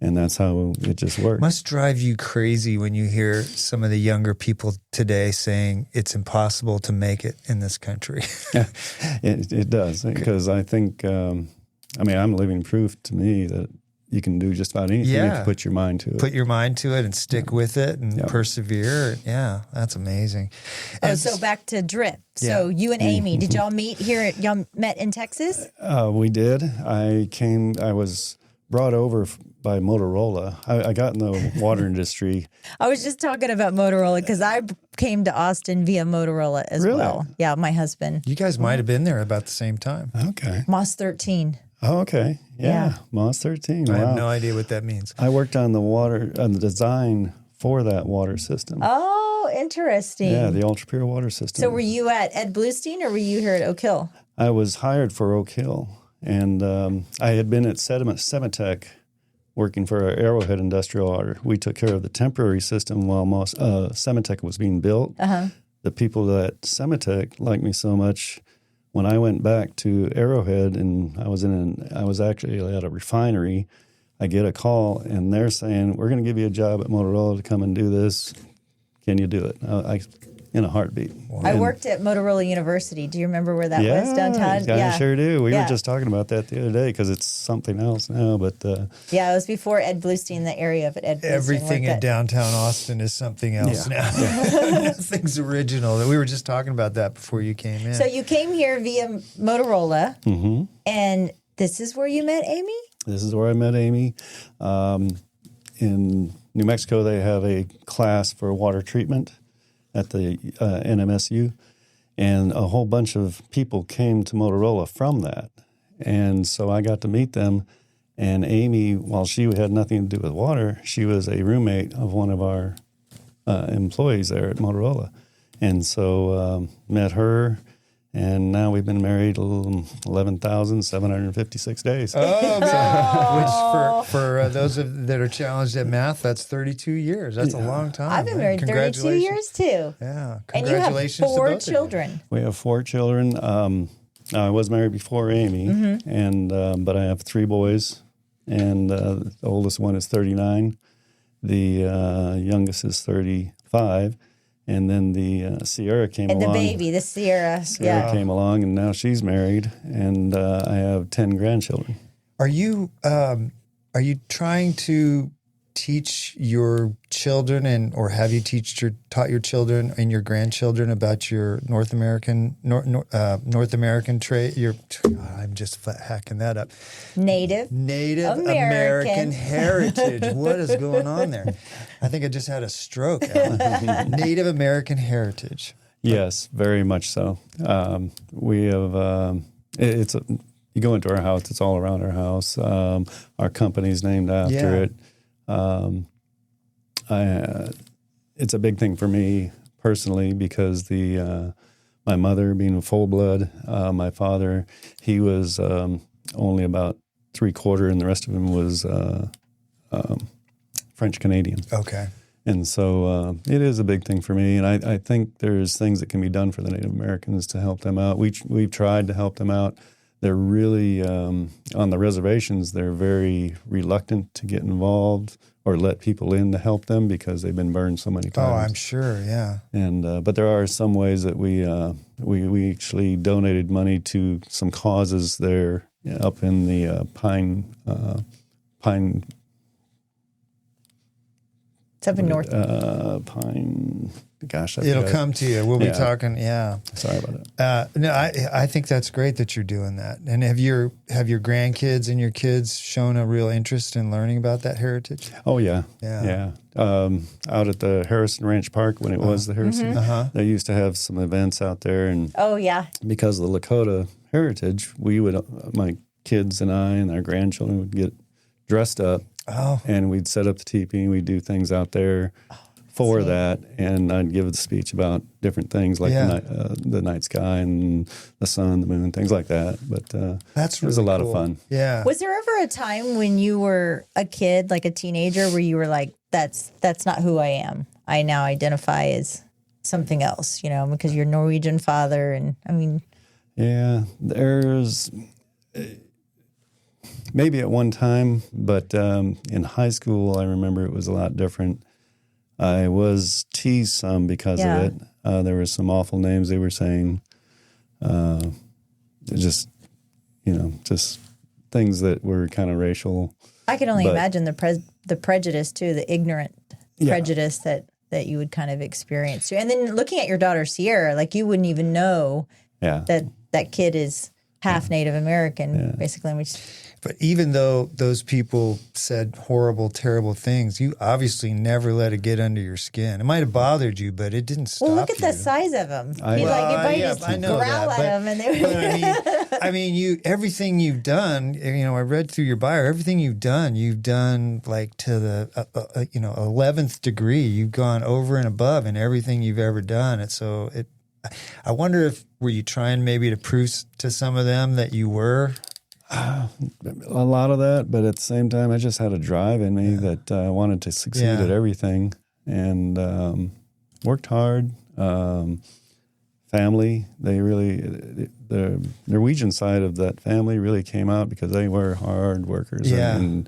Speaker 1: And that's how it just worked.
Speaker 7: Must drive you crazy when you hear some of the younger people today saying it's impossible to make it in this country.
Speaker 1: It does, because I think, I'm living proof to me that you can do just about anything if you put your mind to it.
Speaker 7: Put your mind to it and stick with it and persevere. Yeah, that's amazing. And
Speaker 6: so back to Drip. So you and Amy, did y'all meet here? Y'all met in Texas?
Speaker 1: We did. I was brought over by Motorola. I got in the water industry.
Speaker 6: I was just talking about Motorola because I came to Austin via Motorola as well. Yeah, my husband.
Speaker 7: You guys might have been there about the same time.
Speaker 1: Okay.
Speaker 6: Moss 13.
Speaker 1: Oh, okay. Yeah. Moss 13.
Speaker 7: I
Speaker 1: Wow.
Speaker 7: have no idea what that means.
Speaker 1: I worked on the design for that water system.
Speaker 6: Oh, interesting.
Speaker 1: Yeah, the ultra pure water system.
Speaker 6: So were you at Ed Bluestein or were you here at Oak Hill?
Speaker 1: I was hired for Oak Hill, and I had been at Semitech working for our Arrowhead Industrial Water. We took care of the temporary system while Semitech was being built. The people at Semitech liked me so much. When I went back to Arrowhead, and I was actually at a refinery, I get a call, and they're saying, "We're going to give you a job at Motorola to come and do this. Can you do it?" In a heartbeat.
Speaker 6: Wow. I worked at Motorola University. Do you remember where that was downtown?
Speaker 1: Yeah, I sure do. We were just talking about that the other day because it's something else now. But it
Speaker 6: was before Ed Bluestein, the area of it. Ed Bluestein
Speaker 7: everything in downtown Austin is something else now. Nothing's original. We were just talking about that before you came in.
Speaker 6: So you came here via Motorola, and this is where you met Amy?
Speaker 1: This is where I met Amy. In New Mexico, they have a class for water treatment at the NMSU, and a whole bunch of people came to Motorola from that. And so I got to meet them, and Amy, while she had nothing to do with water, she was a roommate of one of our employees there at Motorola. And so met her, and now we've been married 11,756 days.
Speaker 7: Oh, man. Which for those that are challenged at math, that's 32 years. That's a long time.
Speaker 6: I've been married 32 years too.
Speaker 7: Yeah,
Speaker 6: and you have 4 children.
Speaker 1: We have 4 children. I was married before Amy, and but I have 3 boys, and the oldest one is 39. The youngest is 35. And then the Sierra came along.
Speaker 6: And the baby, the Sierra.
Speaker 1: Sierra came along, and now she's married, and I have 10 grandchildren.
Speaker 7: Are you trying to teach your children or have you taught your children and your grandchildren about your North American trait? I'm just hacking that up. Native American heritage. What is going on there? I think I just had a stroke. Native American heritage.
Speaker 1: Yes, very much so. We have, you go into our house, it's all around our house. Our company's named after it. It's a big thing for me personally because my mother being a full blood, my father, he was only about 3/4 and the rest of him was French Canadian.
Speaker 7: Okay.
Speaker 1: And so it is a big thing for me, and I think there's things that can be done for the Native Americans to help them out. We've tried to help them out. They're really, on the reservations, they're very reluctant to get involved or let people in to help them because they've been burned so many times.
Speaker 7: Oh, I'm sure, yeah.
Speaker 1: And but there are some ways that we actually donated money to some causes there up in the Pine.
Speaker 6: It's up in North.
Speaker 1: Pine. Gosh,
Speaker 7: it'll come to you. We'll be talking. Yeah.
Speaker 1: Sorry about that.
Speaker 7: No, I think that's great that you're doing that. And have your grandkids and your kids shown a real interest in learning about that heritage?
Speaker 1: Oh yeah. Out at the Harrison Ranch Park when it was the Harrison, they used to have some events out there, and because of the Lakota heritage, my kids and I and our grandchildren would get dressed up.
Speaker 7: Oh.
Speaker 1: And we'd set up the teepee and we'd do things out there for that. And I'd give a speech about different things like the night sky and the sun, the moon, things like that. But
Speaker 7: it
Speaker 1: was a lot of fun.
Speaker 7: Yeah.
Speaker 6: Was there ever a time when you were a kid, like a teenager, where you were like, that's not who I am. I now identify as something else, because you're Norwegian father. And I mean. Yeah,
Speaker 1: there's... Maybe at one time, but in high school, I remember it was a lot different. I was teased some because of it. There were some awful names they were saying. Just things that were kind of racial.
Speaker 6: I can only imagine the prejudice too, the ignorant prejudice that you would kind of experience too. And then looking at your daughter Sierra, like you wouldn't even know that kid is half Native American, basically.
Speaker 7: But even though those people said horrible, terrible things, you obviously never let it get under your skin. It might have bothered you, but it didn't stop you.
Speaker 6: Well, look at the size of them.
Speaker 7: I know
Speaker 6: growl
Speaker 7: that,
Speaker 6: at them. And they
Speaker 7: I mean, everything you've done, I read through your bio, everything you've done like to the, 11th degree. You've gone over and above in everything you've ever done. And so I wonder were you trying maybe to prove to some of them that you were?
Speaker 1: A lot of that, but at the same time, I just had a drive in me that I wanted to succeed at everything, and worked hard. Family, the Norwegian side of that family really came out because they were hard workers, and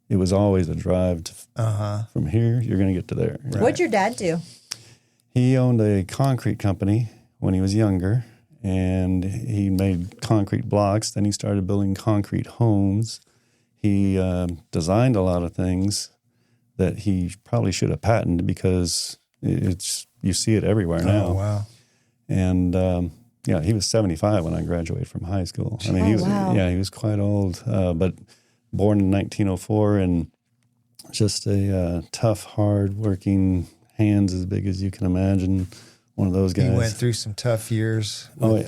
Speaker 1: it was always a drive from here, you're going to get to there.
Speaker 6: Right. What'd your dad do?
Speaker 1: He owned a concrete company when he was younger. And he made concrete blocks. Then he started building concrete homes. He designed a lot of things that he probably should have patented because you see it everywhere now.
Speaker 7: Oh, wow.
Speaker 1: And he was 75 when I graduated from high school. I mean, he was quite old, but born in 1904 and just a tough, hard-working, hands as big as you can imagine. One of those guys.
Speaker 7: He went through some tough years with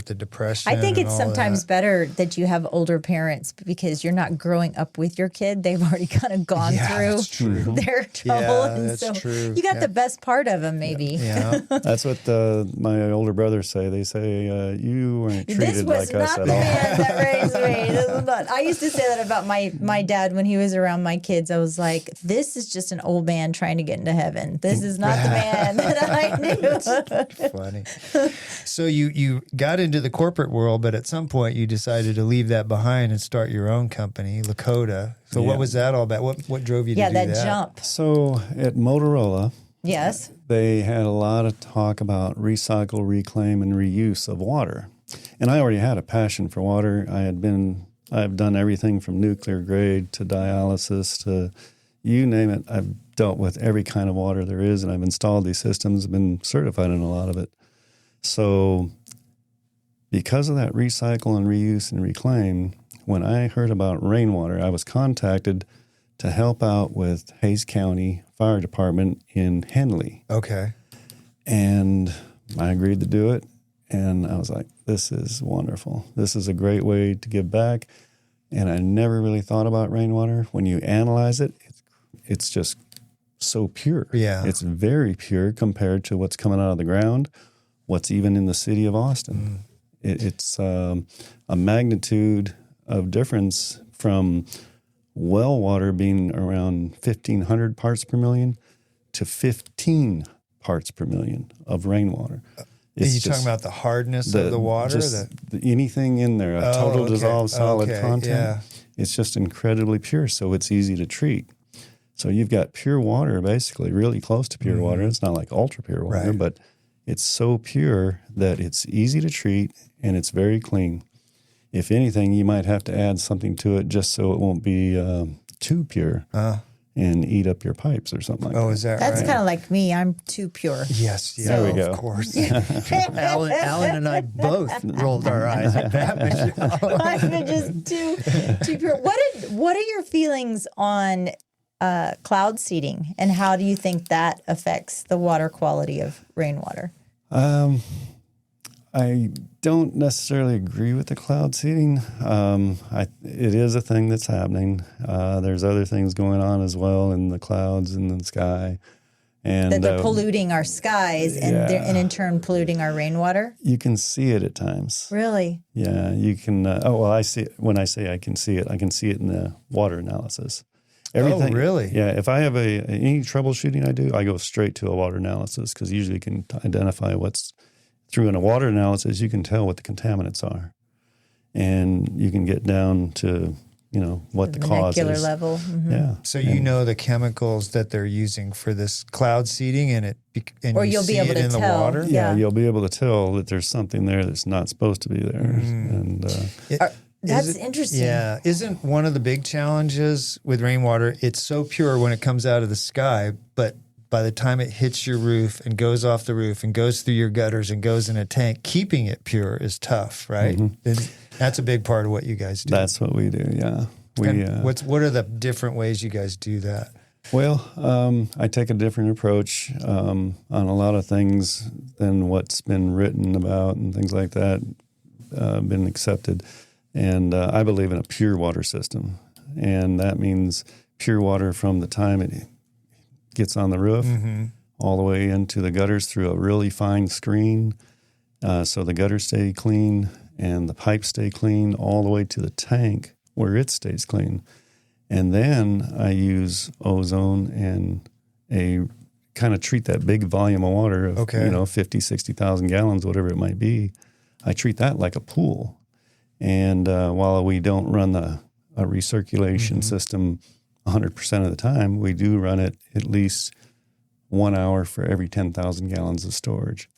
Speaker 7: the depression.
Speaker 6: I think it's sometimes better that you have older parents because you're not growing up with your kid. They've already kind of gone through their trouble.
Speaker 7: Yeah,
Speaker 6: and
Speaker 7: that's
Speaker 6: so
Speaker 7: true.
Speaker 6: You got the best part of them, maybe.
Speaker 7: Yeah.
Speaker 1: That's what my older brothers say. They say, you weren't treated like us at all. This was not the
Speaker 6: man that raised me. This was not. I used to say that about my dad when he was around my kids. I was like, this is just an old man trying to get into heaven. This is not the man that I knew.
Speaker 7: Funny. So you got into the corporate world, but at some point you decided to leave that behind and start your own company, Lakota. So what was that all about? What drove you to do that?
Speaker 6: Yeah, that jump.
Speaker 1: So at Motorola,
Speaker 6: yes,
Speaker 1: they had a lot of talk about recycle, reclaim, and reuse of water. And I already had a passion for water. I've done everything from nuclear grade to dialysis to, you name it. I've dealt with every kind of water there is, and I've installed these systems, been certified in a lot of it. So because of that recycle and reuse and reclaim, when I heard about rainwater, I was contacted to help out with Hays County Fire Department in Henley.
Speaker 7: Okay.
Speaker 1: And I agreed to do it. And I was like, this is wonderful. This is a great way to give back. And I never really thought about rainwater. When you analyze it, it's just so pure.
Speaker 7: Yeah.
Speaker 1: It's very pure compared to what's coming out of the ground, what's even in the city of Austin. It's a magnitude of difference from well water being around 1,500 parts per million to 15 parts per million of rainwater.
Speaker 7: Are you talking about the hardness of the water?
Speaker 1: Anything in there, a total dissolved solid content.
Speaker 7: Yeah.
Speaker 1: It's just incredibly pure, so it's easy to treat. So you've got pure water, basically, really close to pure water. It's not like ultra pure water, but it's so pure that it's easy to treat and it's very clean. If anything, you might have to add something to it just so it won't be too pure and eat up your pipes or something like that.
Speaker 7: Oh, is that
Speaker 6: That's
Speaker 7: right?
Speaker 6: kind of like me. I'm too pure.
Speaker 7: Yes, yeah,
Speaker 1: There we go.
Speaker 7: of course. Alan and I both rolled our eyes at that, Michelle.
Speaker 6: I'm just too pure. What are your feelings on cloud seeding, and how do you think that affects the water quality of rainwater?
Speaker 1: I don't necessarily agree with the cloud seeding. It is a thing that's happening. There's other things going on as well in the clouds and in the sky. And
Speaker 6: That they're polluting our skies and in turn polluting our rainwater?
Speaker 1: You can see it at times.
Speaker 6: Really?
Speaker 1: Yeah, you can. I see it. When I say I can see it in the water analysis. Everything,
Speaker 7: really?
Speaker 1: Yeah. If I have any troubleshooting I do, I go straight to a water analysis because usually you can identify what's through in a water analysis. You can tell what the contaminants are, and you can get down to what the cause is.
Speaker 6: Molecular level. Mm-hmm.
Speaker 1: Yeah.
Speaker 7: So you know the chemicals that they're using for this cloud seeding, and
Speaker 6: Or
Speaker 7: you
Speaker 6: you'll be
Speaker 7: see
Speaker 6: able
Speaker 7: it
Speaker 6: to
Speaker 7: in the
Speaker 6: tell.
Speaker 7: water.
Speaker 1: Yeah,
Speaker 6: Yeah.
Speaker 1: you'll be able to tell that there's something there that's not supposed to be there, and
Speaker 6: That's interesting.
Speaker 7: Yeah. Isn't one of the big challenges with rainwater, it's so pure when it comes out of the sky, but by the time it hits your roof and goes off the roof and goes through your gutters and goes in a tank, keeping it pure is tough, right? That's a big part of what you guys do.
Speaker 1: that's what we do. Yeah.
Speaker 7: What are the different ways you guys do that?
Speaker 1: Well, I take a different approach on a lot of things than what's been written about and things like that, been accepted. And I believe in a pure water system. And that means pure water from the time it gets on the roof all the way into the gutters through a really fine screen. So the gutters stay clean and the pipes stay clean all the way to the tank where it stays clean. And then I use ozone and kind of treat that big volume of water of 50, 60,000 gallons, whatever it might be. I treat that like a pool. And while we don't run a recirculation system 100% of the time, we do run it at least 1 hour for every 10,000 gallons of storage.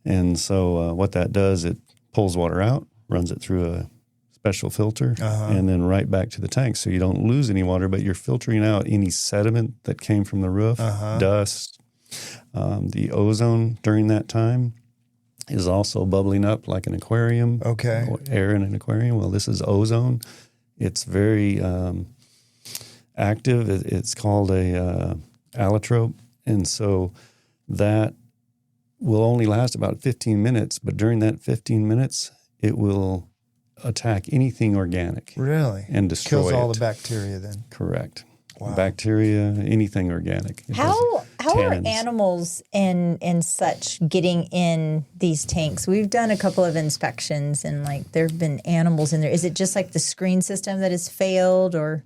Speaker 1: And so what that does, it pulls water out, runs it through a special filter, and then right back to the tank. So you don't lose any water, but you're filtering out any sediment that came from the roof, dust. The ozone during that time is also bubbling up like an aquarium.
Speaker 7: Okay.
Speaker 1: Air in an aquarium. Well, this is ozone. It's very active. It's called a allotrope. And so that will only last about 15 minutes. But during that 15 minutes, it will attack anything organic.
Speaker 7: Really?
Speaker 1: And destroy
Speaker 7: Kills all
Speaker 1: it.
Speaker 7: the bacteria then.
Speaker 1: Correct.
Speaker 7: Wow.
Speaker 1: Bacteria, anything organic.
Speaker 6: How are
Speaker 1: tannins.
Speaker 6: animals and such getting in these tanks? We've done a couple of inspections and there have been animals in there. Is it just like the screen system that has failed or?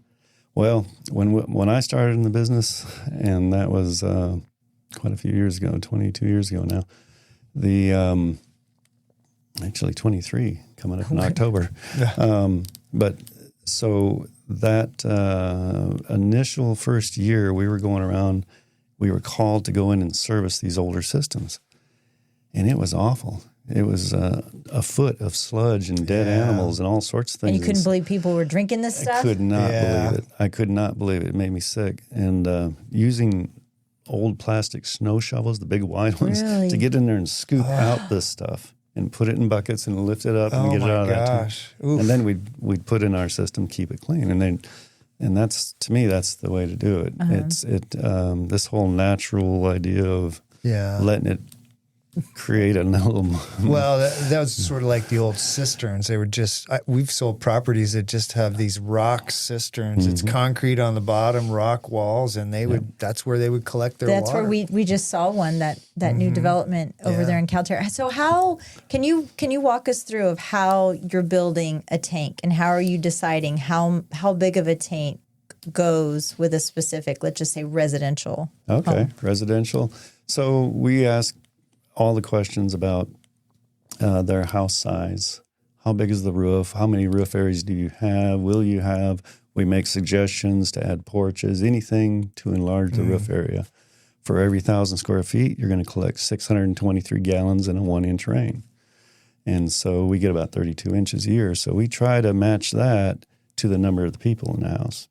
Speaker 1: Well, when I started in the business, and that was quite a few years ago, 22 years ago now, actually 23 coming up in October. But so that initial first year we were going around, we were called to go in and service these older systems. And it was awful. It was a foot of sludge and dead animals and all sorts of things.
Speaker 6: And you couldn't believe people were drinking this stuff?
Speaker 1: I could not believe it. I could not believe it. It made me sick. And using old plastic snow shovels, the big wide ones, to get in there and scoop out this stuff and put it in buckets and lift it up and get it out of that tank. And then we'd put in our system, keep it clean. And that's, to me, that's the way to do it. It's this whole natural idea of letting it create a little.
Speaker 7: Well, that was sort of like the old cisterns. They were just, we've sold properties that just have these rock cisterns. It's concrete on the bottom, rock walls, and that's where they would collect their water.
Speaker 6: That's where we just saw one, that new development over there in Calterra. So how, can you walk us through of how you're building a tank, and how are you deciding how big of a tank goes with a specific, let's just say, residential home?
Speaker 1: Residential. So we ask all the questions about their house size. How big is the roof? How many roof areas do you have? Will you have? We make suggestions to add porches, anything to enlarge the roof area. For every 1,000 square feet, you're going to collect 623 gallons in a 1-inch rain. And so we get about 32 inches a year. So we try to match that to the number of the people in the house.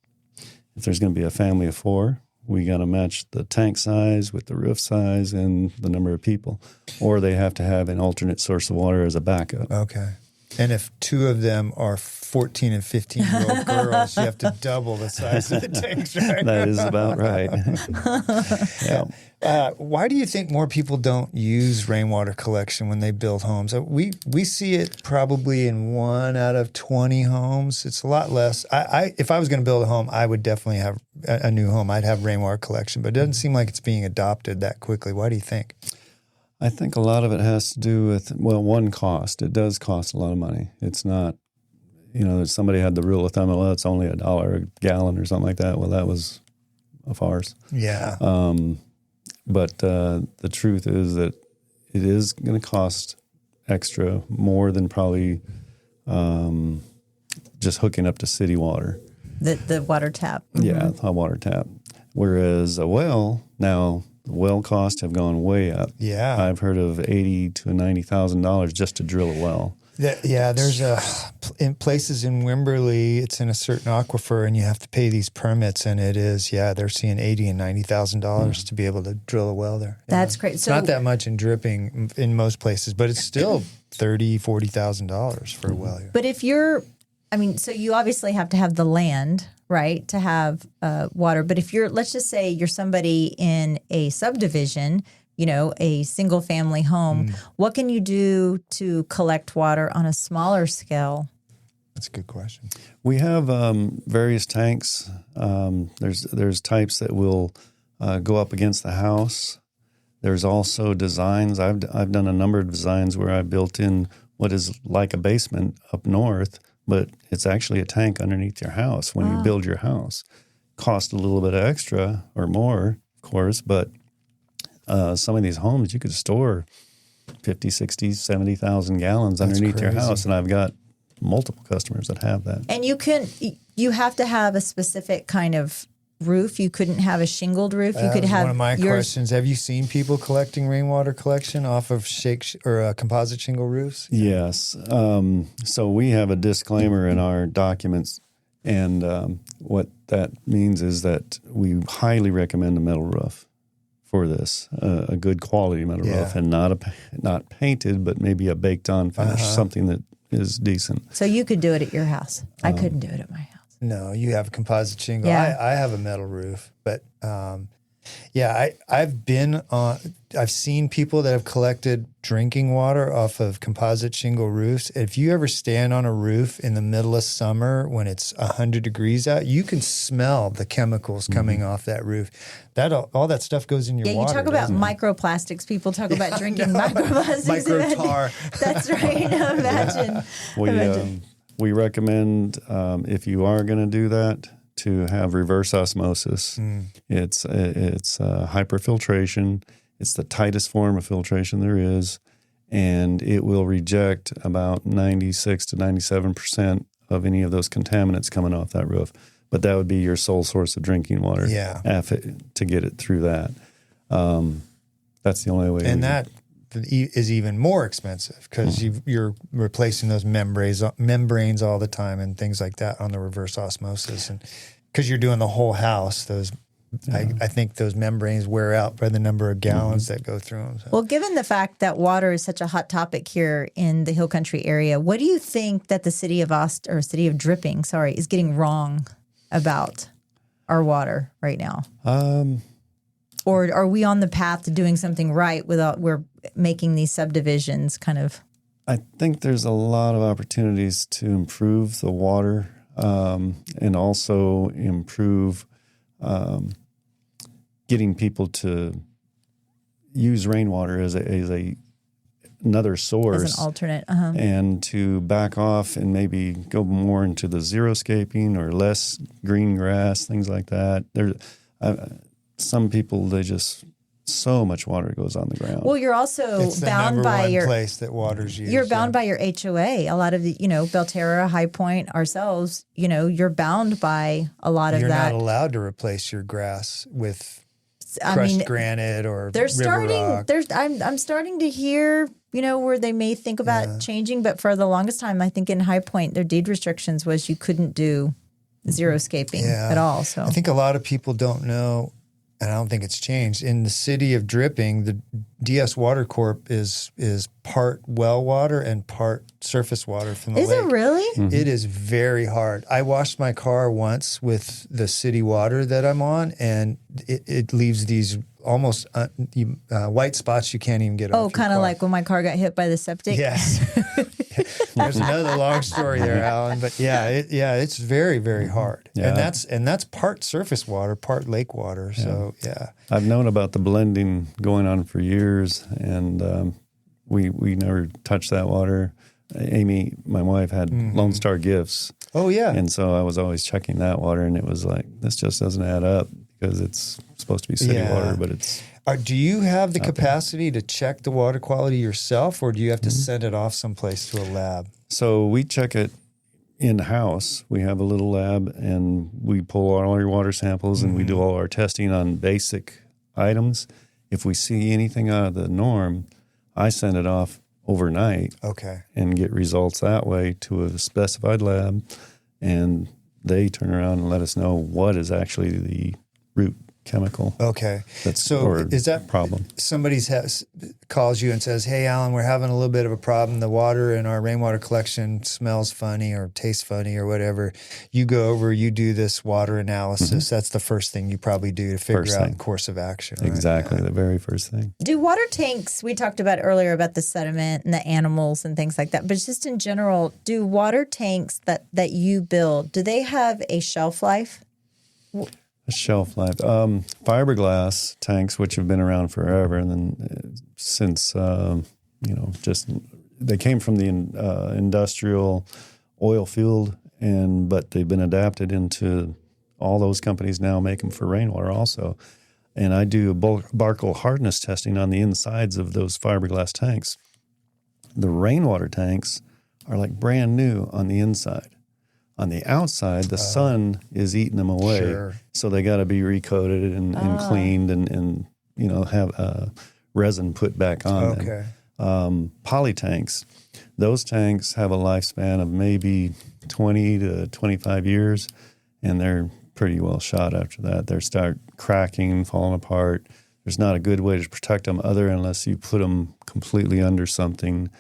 Speaker 1: If there's going to be a family of 4, we got to match the tank size with the roof size and the number of people. Or they have to have an alternate source of water as a backup.
Speaker 7: Okay. And if 2 of them are 14 and 15-year-old girls, you have to double the size of the tanks, right?
Speaker 1: That is about right.
Speaker 7: Why do you think more people don't use rainwater collection when they build homes? We see it probably in 1 out of 20 homes. It's a lot less. If I was going to build a home, I would definitely have a new home. I'd have rainwater collection, but it doesn't seem like it's being adopted that quickly. Why do you think?
Speaker 1: I think a lot of it has to do with, one, cost. It does cost a lot of money. It's not, somebody had the rule of thumb, it's only $1 a gallon or something like that. Well, that was a farce.
Speaker 7: Yeah.
Speaker 1: But the truth is that it is going to cost extra, more than probably just hooking up to city water.
Speaker 6: The water tap.
Speaker 1: Yeah, a water tap. Whereas a well, now the well costs have gone way up.
Speaker 7: Yeah.
Speaker 1: I've heard of $80,000 to $90,000 just to drill a well.
Speaker 7: There's in places in Wimberley, it's in a certain aquifer, and you have to pay these permits, and it is, they're seeing $80,000 and $90,000 to be able to drill a well there.
Speaker 6: That's great.
Speaker 7: It's not that much in dripping in most places, but it's still $30,000, $40,000 for a well here.
Speaker 6: But if you're, so you obviously have to have the land, right, to have water. But if let's just say you're somebody in a subdivision, a single family home, what can you do to collect water on a smaller scale?
Speaker 7: That's a good question.
Speaker 1: We have various tanks. There's types that will go up against the house. There's also designs. I've done a number of designs where I built in what is like a basement up north, but it's actually a tank underneath your house when you build your house. Cost a little bit extra or more, of course, but some of these homes you could store 50, 60, 70,000 gallons underneath your house, and I've got multiple customers that have that.
Speaker 6: And you have to have a specific kind of roof. You couldn't have a shingled roof. You could have
Speaker 7: one of my questions. Have you seen people collecting rainwater collection off of composite shingle roofs?
Speaker 1: Yes. So we have a disclaimer in our documents, and what that means is that we highly recommend a metal roof for this, a good quality metal roof, and not painted, but maybe a baked on finish, something that is decent.
Speaker 6: So you could do it at your house. I couldn't do it at my house.
Speaker 7: No, you have a composite shingle.
Speaker 6: Yeah.
Speaker 7: I have a metal roof, but I've seen people that have collected drinking water off of composite shingle roofs. If you ever stand on a roof in the middle of summer when it's 100 degrees out, you can smell the chemicals coming off that roof. All that stuff goes in your water.
Speaker 6: Yeah, you talk about microplastics. People talk about drinking microplastics.
Speaker 7: Micro-tar.
Speaker 6: That's right. Imagine.
Speaker 1: We recommend, if you are going to do that, to have reverse osmosis. It's hyperfiltration. It's the tightest form of filtration there is, and it will reject about 96 to 97% of any of those contaminants coming off that roof. But that would be your sole source of drinking water to get it through that. That's the only way.
Speaker 7: And that is even more expensive because you're replacing those membranes all the time and things like that on the reverse osmosis, and because you're doing the whole house, I think those membranes wear out by the number of gallons that go through them. So.
Speaker 6: Well, given the fact that water is such a hot topic here in the Hill Country area, what do you think that the city of city of Dripping, is getting wrong about our water right now? Or are we on the path to doing something right without we're making these subdivisions kind of?
Speaker 1: I think there's a lot of opportunities to improve the water and also improve getting people to use rainwater as another source.
Speaker 6: As an alternate.
Speaker 1: And to back off and maybe go more into the xeriscaping or less green grass, things like that. Some people, so much water goes on the ground.
Speaker 6: Well, you're also
Speaker 7: it's
Speaker 6: bound
Speaker 7: the
Speaker 6: by
Speaker 7: one
Speaker 6: your
Speaker 7: place that water's used.
Speaker 6: You're bound by your HOA. A lot of the, Belterra, High Point, ourselves, you're bound by a lot of
Speaker 7: You're
Speaker 6: that.
Speaker 7: not allowed to replace your grass with crushed granite or river rock.
Speaker 6: I'm starting to hear, where they may think about changing, but for the longest time, I think in High Point, their deed restrictions was you couldn't do xeriscaping at all. So
Speaker 7: I think a lot of people don't know. And I don't think it's changed. In the city of Dripping, the DS Water Corp is part well water and part surface water from the lake.
Speaker 6: Is it really?
Speaker 1: Mm-hmm.
Speaker 7: It is very hard. I washed my car once with the city water that I'm on, and it leaves these almost white spots you can't even get off your
Speaker 6: kind of
Speaker 7: car.
Speaker 6: like when my car got hit by the septic?
Speaker 7: Yes. There's another long story there, Alan. But it's very, very hard.
Speaker 1: Yeah.
Speaker 7: And that's part surface water, part lake water. So
Speaker 1: I've known about the blending going on for years, and we never touched that water. Amy, my wife, had Lone Star Gifts.
Speaker 7: Oh, yeah.
Speaker 1: And so I was always checking that water, and it was like, this just doesn't add up because it's supposed to be city water, but it's...
Speaker 7: Do you have the capacity to check the water quality yourself, or do you have to send it off someplace to a lab?
Speaker 1: So we check it in-house. We have a little lab, and we pull all our water samples, and we do all our testing on basic items. If we see anything out of the norm, I send it off overnight and get results that way to a specified lab, and they turn around and let us know what is actually the root chemical.
Speaker 7: Okay.
Speaker 1: Is that problem?
Speaker 7: Somebody calls you and says, "Hey, Alan, we're having a little bit of a problem. The water in our rainwater collection smells funny or tastes funny or whatever." You go over, you do this water analysis. That's the first thing you probably do to figure out the course of action. Right?
Speaker 1: Exactly. The very first thing.
Speaker 6: Do water tanks, we talked about earlier about the sediment and the animals and things like that, but just in general, do water tanks that you build, do they have a shelf life?
Speaker 1: A shelf life. Fiberglass tanks, which have been around forever, and then since, just they came from the industrial oil field, but they've been adapted into all those companies now make them for rainwater also. And I do Barkle hardness testing on the insides of those fiberglass tanks. The rainwater tanks are like brand new on the inside. On the outside, the sun is eating them away.
Speaker 7: Sure.
Speaker 1: So they got to be recoated and cleaned and have resin put back on them. Poly tanks, those tanks have a lifespan of maybe 20 to 25 years, and they're pretty well shot after that. They start cracking, falling apart. There's not a good way to protect them unless you put them completely under something.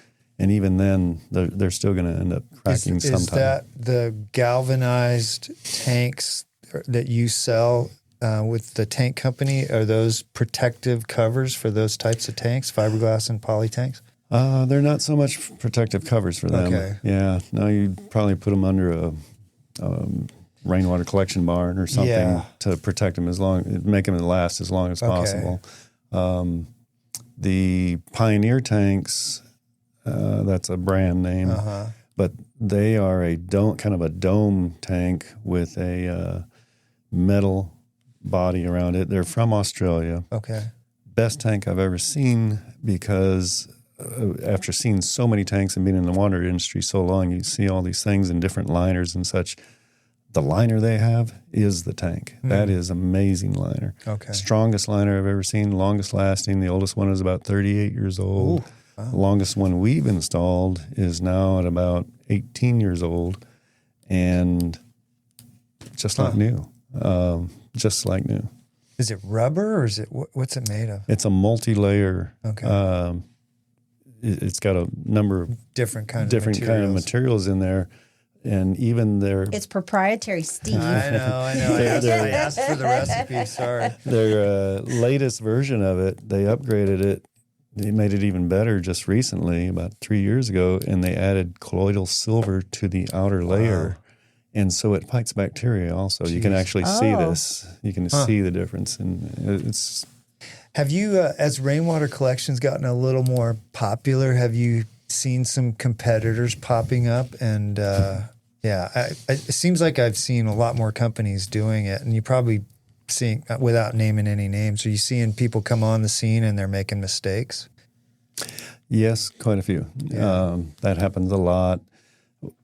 Speaker 1: And even then, they're still going to end up cracking sometime.
Speaker 7: Is that the galvanized tanks that you sell with the tank company? Are those protective covers for those types of tanks, fiberglass and poly tanks?
Speaker 1: They're not so much protective covers for them.
Speaker 7: Okay.
Speaker 1: Yeah. No, you'd probably put them under a rainwater collection barn or something to protect them make them last as long as possible. The Pioneer tanks... that's a brand name, but they are kind of a dome tank with a metal body around it. They're from Australia.
Speaker 7: Okay.
Speaker 1: Best tank I've ever seen because after seeing so many tanks and being in the water industry so long, you see all these things in different liners and such. the liner they have is the tank. That is amazing liner.
Speaker 7: Okay.
Speaker 1: Strongest liner I've ever seen, longest lasting. The oldest one is about 38 years old.
Speaker 7: Ooh, wow.
Speaker 1: The longest one we've installed is now at about 18 years old and just like new. Just like new.
Speaker 7: Is it rubber or is it what's it made of?
Speaker 1: It's a multi-layer.
Speaker 7: Okay.
Speaker 1: It's got a number of
Speaker 7: Different kind
Speaker 1: of materials in there. And even
Speaker 6: It's proprietary, Steve.
Speaker 7: I know. I asked for the recipe. Sorry.
Speaker 1: their latest version of it, they upgraded it. They made it even better just recently, about 3 years ago, and they added colloidal silver to the outer layer. And so it fights bacteria also. You can actually see this. You can see the difference. And it's...
Speaker 7: Have you, as rainwater collection's gotten a little more popular, have you seen some competitors popping up? And it seems like I've seen a lot more companies doing it. And you probably seeing, without naming any names, are you seeing people come on the scene and they're making mistakes?
Speaker 1: Yes, quite a few.
Speaker 7: Yeah.
Speaker 1: That happens a lot.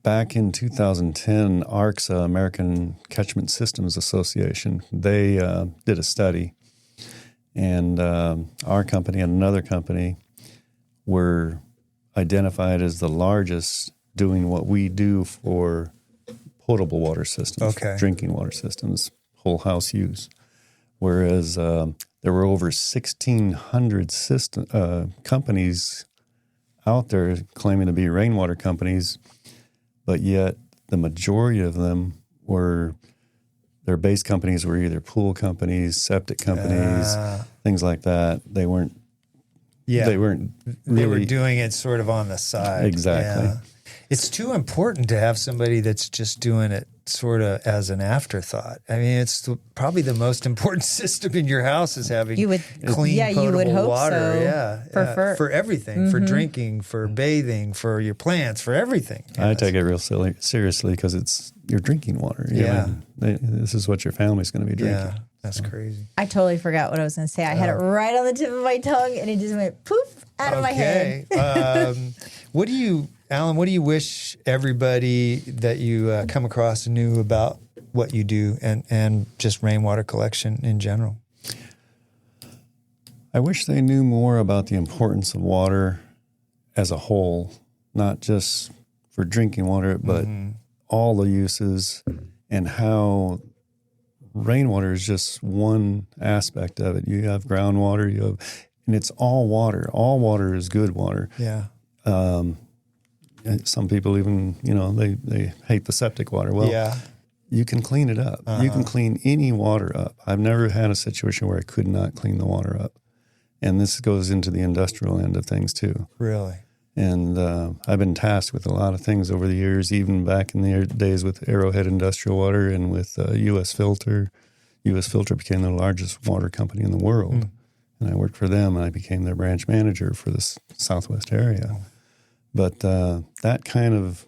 Speaker 1: Back in 2010, ARCSA, American Catchment Systems Association, they did a study. And our company and another company were identified as the largest doing what we do for potable water systems, drinking water systems, whole house use. Whereas there were over 1,600 companies out there claiming to be rainwater companies, but yet the majority of them their base companies were either pool companies, septic companies, things like that. They weren't really,
Speaker 7: they were doing it sort of on the side.
Speaker 1: Exactly.
Speaker 7: Yeah. It's too important to have somebody that's just doing it sort of as an afterthought. I mean, it's probably the most important system in your house is having clean, potable water.
Speaker 6: So.
Speaker 7: For everything, for drinking, for bathing, for your plants, for everything.
Speaker 1: I take it real seriously because it's your drinking water. This is what your family's going to be drinking.
Speaker 7: Yeah, that's crazy.
Speaker 6: I totally forgot what I was going to say. I had it right on the tip of my tongue, and it just went poof out of my head.
Speaker 7: Alan, what do you wish everybody that you come across knew about what you do and just rainwater collection in general?
Speaker 1: I wish they knew more about the importance of water as a whole, not just for drinking water, but all the uses and how rainwater is just one aspect of it. You have groundwater, and it's all water. All water is good water.
Speaker 7: Yeah.
Speaker 1: Some people even, they hate the septic water. Well, you can clean it up. You can clean any water up. I've never had a situation where I could not clean the water up. And this goes into the industrial end of things too.
Speaker 7: Really?
Speaker 1: And I've been tasked with a lot of things over the years, even back in the days with Arrowhead Industrial Water and with U.S. Filter. U.S. Filter became the largest water company in the world. And I worked for them, and I became their branch manager for the Southwest area. But that kind of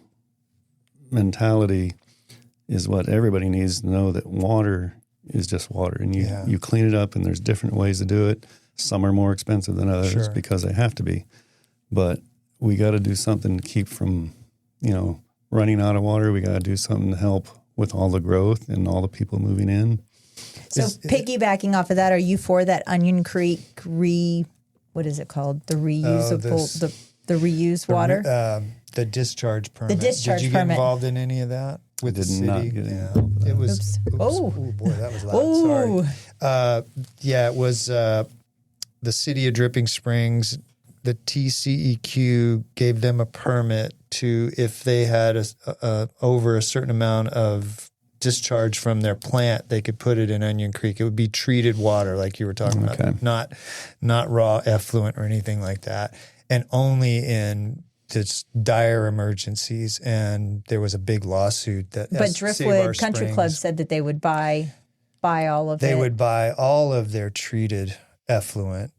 Speaker 1: mentality is what everybody needs to know, that water is just water. And you clean it up, and there's different ways to do it. Some are more expensive than others because they have to be. But we got to do something to keep from, running out of water. We got to do something to help with all the growth and all the people moving in.
Speaker 6: So piggybacking off of that, are you for that Onion Creek what is it called? The reusable, the reused water?
Speaker 7: The discharge permit.
Speaker 6: The discharge permit.
Speaker 7: Did you get involved in any of that with the city?
Speaker 1: Not get involved.
Speaker 7: It was.
Speaker 6: Oops.
Speaker 7: Oh boy, that was loud. Sorry. It was the city of Dripping Springs. The TCEQ gave them a permit to, if they had over a certain amount of discharge from their plant, they could put it in Onion Creek. It would be treated water, like you were talking about, not raw effluent or anything like that, and only in just dire emergencies. And there was a big lawsuit that.
Speaker 6: But Driftwood Country Club said that they would buy all of it.
Speaker 7: They would buy all of their treated effluent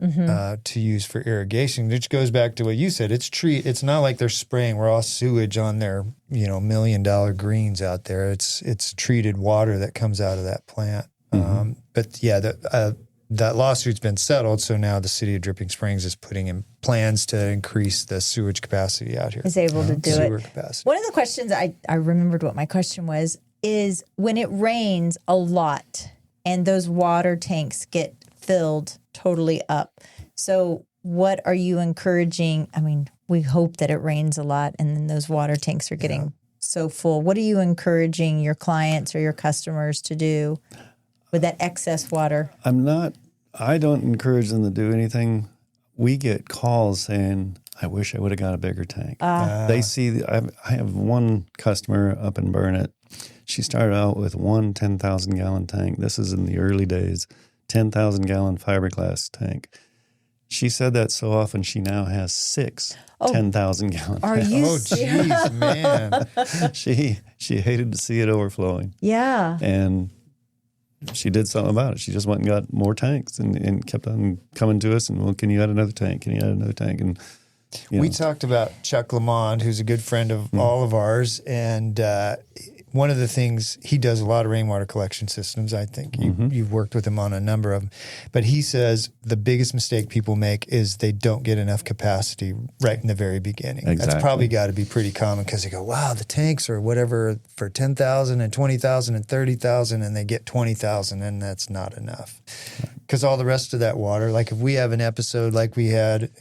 Speaker 7: to use for irrigation, which goes back to what you said. It's not like they're spraying raw sewage on their $1 million greens out there. It's treated water that comes out of that plant. But yeah, that lawsuit's been settled. So now the city of Dripping Springs is putting in plans to increase the sewage capacity out here.
Speaker 6: Is able to do
Speaker 7: sewer
Speaker 6: it.
Speaker 7: Capacity.
Speaker 6: One of the questions I remembered what my question was. is when it rains a lot and those water tanks get filled totally up. So what are you encouraging? I mean, we hope that it rains a lot and then those water tanks are getting so full. What are you encouraging your clients or your customers to do with that excess water?
Speaker 1: I don't encourage them to do anything. We get calls saying, I wish I would have got a bigger tank. They see, I have one customer up in Burnett. She started out with one 10,000 gallon tank. This is in the early days, 10,000 gallon fiberglass tank. She said that so often she now has 6 10,000 gallon tanks.
Speaker 6: Are you
Speaker 7: serious? Geez, man.
Speaker 1: She hated to see it overflowing.
Speaker 6: Yeah.
Speaker 1: And she did something about it. She just went and got more tanks and kept on coming to us and, well, can you add another tank? Can you add another tank? And
Speaker 7: we talked about Chuck Lamond, who's a good friend of all of ours, and one of the things, he does a lot of rainwater collection systems. I think you've worked with him on a number of them. But he says the biggest mistake people make is they don't get enough capacity right in the very beginning.
Speaker 1: Exactly.
Speaker 7: That's probably got to be pretty common because they go, wow, the tanks are whatever for 10,000 and 20,000 and 30,000, and they get 20,000, and that's not enough. Because all the rest of that water, like if we have an episode like we had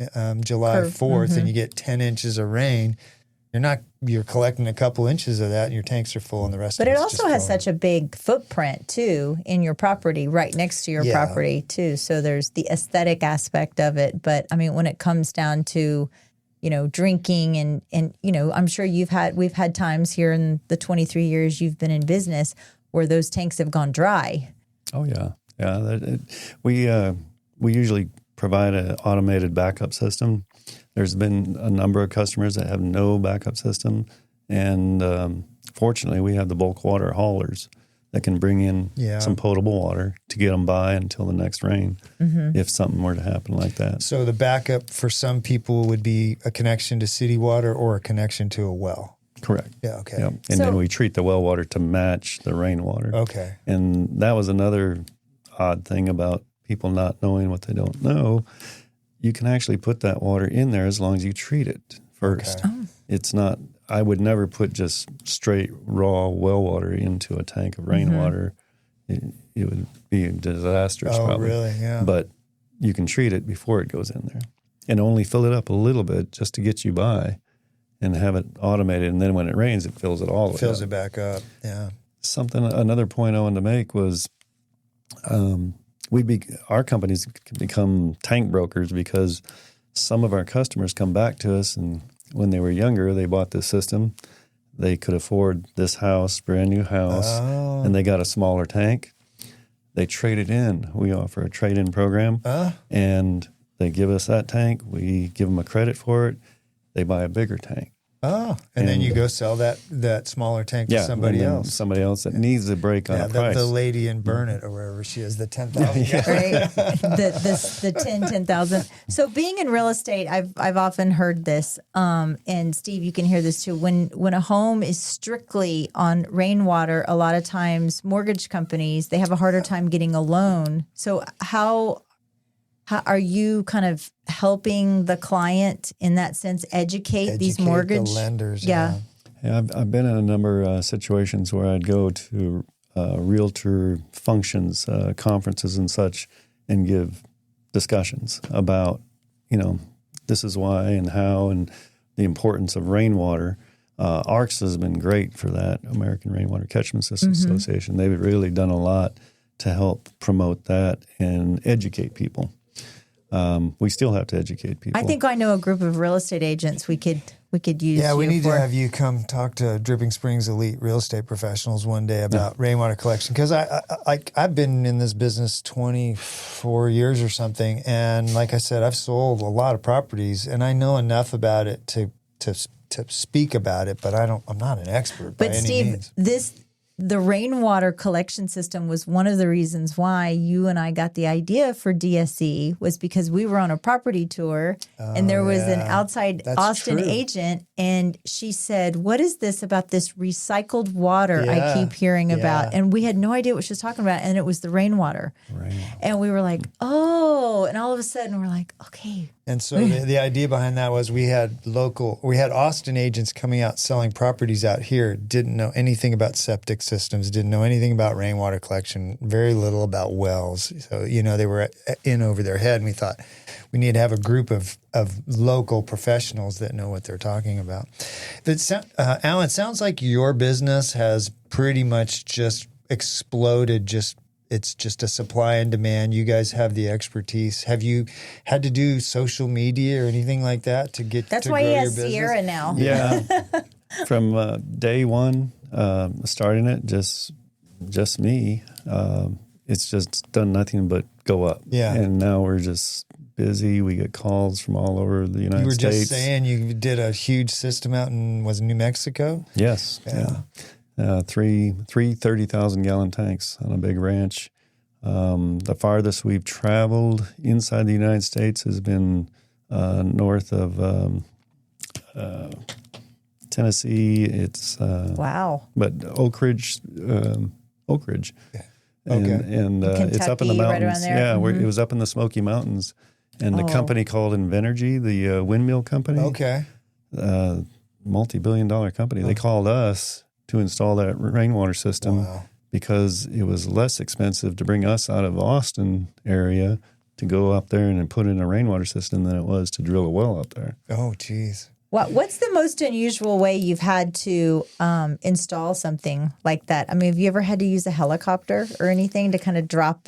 Speaker 7: July 4th and you get 10 inches of rain, you're collecting a couple inches of that and your tanks are full and the rest of
Speaker 6: But it
Speaker 7: it's
Speaker 6: also
Speaker 7: just
Speaker 6: has
Speaker 7: flowing.
Speaker 6: such a big footprint too in your property, right next to your property too. So there's the aesthetic aspect of it. But I mean, when it comes down to, drinking and I'm sure we've had times here in the 23 years you've been in business where those tanks have gone dry.
Speaker 1: Oh yeah. Yeah. We usually provide an automated backup system. There's been a number of customers that have no backup system, and fortunately, we have the bulk water haulers that can bring in some potable water to get them by until the next rain, if something were to happen like that.
Speaker 7: So the backup for some people would be a connection to city water or a connection to a well.
Speaker 1: Correct.
Speaker 7: Yeah, okay.
Speaker 1: Yep. And then we treat the well water to match the rainwater.
Speaker 7: Okay.
Speaker 1: And that was another odd thing about people not knowing what they don't know. You can actually put that water in there as long as you treat it first.
Speaker 7: Okay.
Speaker 1: It's not, I would never put just straight raw well water into a tank of rainwater. It would be disastrous probably.
Speaker 7: Oh, really? Yeah.
Speaker 1: But you can treat it before it goes in there and only fill it up a little bit just to get you by and have it automated. And then when it rains, it fills it all the way
Speaker 7: fills
Speaker 1: up.
Speaker 7: it back up. Yeah.
Speaker 1: Another point I wanted to make was our companies can become tank brokers because some of our customers come back to us, and when they were younger, they bought this system. They could afford this house, brand new house, and they got a smaller tank. They trade it in. We offer a trade-in program, and they give us that tank. We give them a credit for it. They buy a bigger tank.
Speaker 7: Oh, and then you go sell that smaller tank to somebody else.
Speaker 1: Somebody else that needs a break on a price.
Speaker 7: The lady in Burnett or wherever she is, the 10,000.
Speaker 6: Right? the 10,000. So being in real estate, I've often heard this, and Steve, you can hear this too. When a home is strictly on rainwater, a lot of times mortgage companies, they have a harder time getting a loan. So how are you kind of helping the client in that sense, educate these mortgage
Speaker 7: the lenders?
Speaker 6: Yeah.
Speaker 1: I've been in a number of situations where I'd go to realtor functions, conferences and such, and give discussions about, this is why and how and the importance of rainwater. ARCS has been great for that, American Rainwater Catchment System Association. They've really done a lot to help promote that and educate people. We still have to educate people.
Speaker 6: I think I know a group of real estate agents we could use.
Speaker 7: Yeah, we
Speaker 6: you
Speaker 7: need
Speaker 6: for.
Speaker 7: to have you come talk to Dripping Springs elite real estate professionals one day about rainwater collection, because I've been in this business 24 years or something, and like I said, I've sold a lot of properties, and I know enough about it to speak about it, but I'm not an expert by any means.
Speaker 6: The rainwater collection system was one of the reasons why you and I got the idea for DSE, was because we were on a property tour and there was an outside Austin agent, and she said, what is this about this recycled water I keep hearing about? And we had no idea what she was talking about, and it was the rainwater. And we were like, oh, and all of a sudden we're like, okay.
Speaker 7: And so the idea behind that was we had Austin agents coming out selling properties out here, didn't know anything about septic systems, didn't know anything about rainwater collection, very little about wells. So, they were in over their head, and we thought we need to have a group of local professionals that know what they're talking about. But Alan, it sounds like your business has pretty much just exploded. It's just a supply and demand. You guys have the expertise. Have you had to do social media or anything like that to get
Speaker 6: That's
Speaker 7: to
Speaker 6: why
Speaker 7: grow
Speaker 6: he
Speaker 7: your
Speaker 6: has
Speaker 7: business?
Speaker 6: Sierra now.
Speaker 1: Yeah. From day one, starting it, just me. It's just done nothing but go up.
Speaker 7: Yeah.
Speaker 1: And now we're just busy. We get calls from all over the United States.
Speaker 7: You were just saying you did a huge system out in, was it New Mexico?
Speaker 1: Yes.
Speaker 7: Yeah.
Speaker 1: Three 30,000-gallon tanks on a big ranch. The farthest we've traveled inside the United States has been north of Tennessee. It's
Speaker 6: Wow.
Speaker 1: but Oak Ridge.
Speaker 7: Okay.
Speaker 1: And it's up in the
Speaker 6: Kentucky, right
Speaker 1: mountains.
Speaker 6: around there?
Speaker 1: Yeah,
Speaker 6: Mhm.
Speaker 1: it was up in the Smoky Mountains, and the
Speaker 6: Oh.
Speaker 1: company called Invenergy, the windmill company.
Speaker 7: Okay.
Speaker 1: Multi-billion-dollar company. They called us to install that rainwater system
Speaker 7: Wow.
Speaker 1: because it was less expensive to bring us out of Austin area to go up there and put in a rainwater system than it was to drill a well up there.
Speaker 7: Oh, geez.
Speaker 6: What's the most unusual way you've had to install something like that? I mean, have you ever had to use a helicopter or anything to kind of drop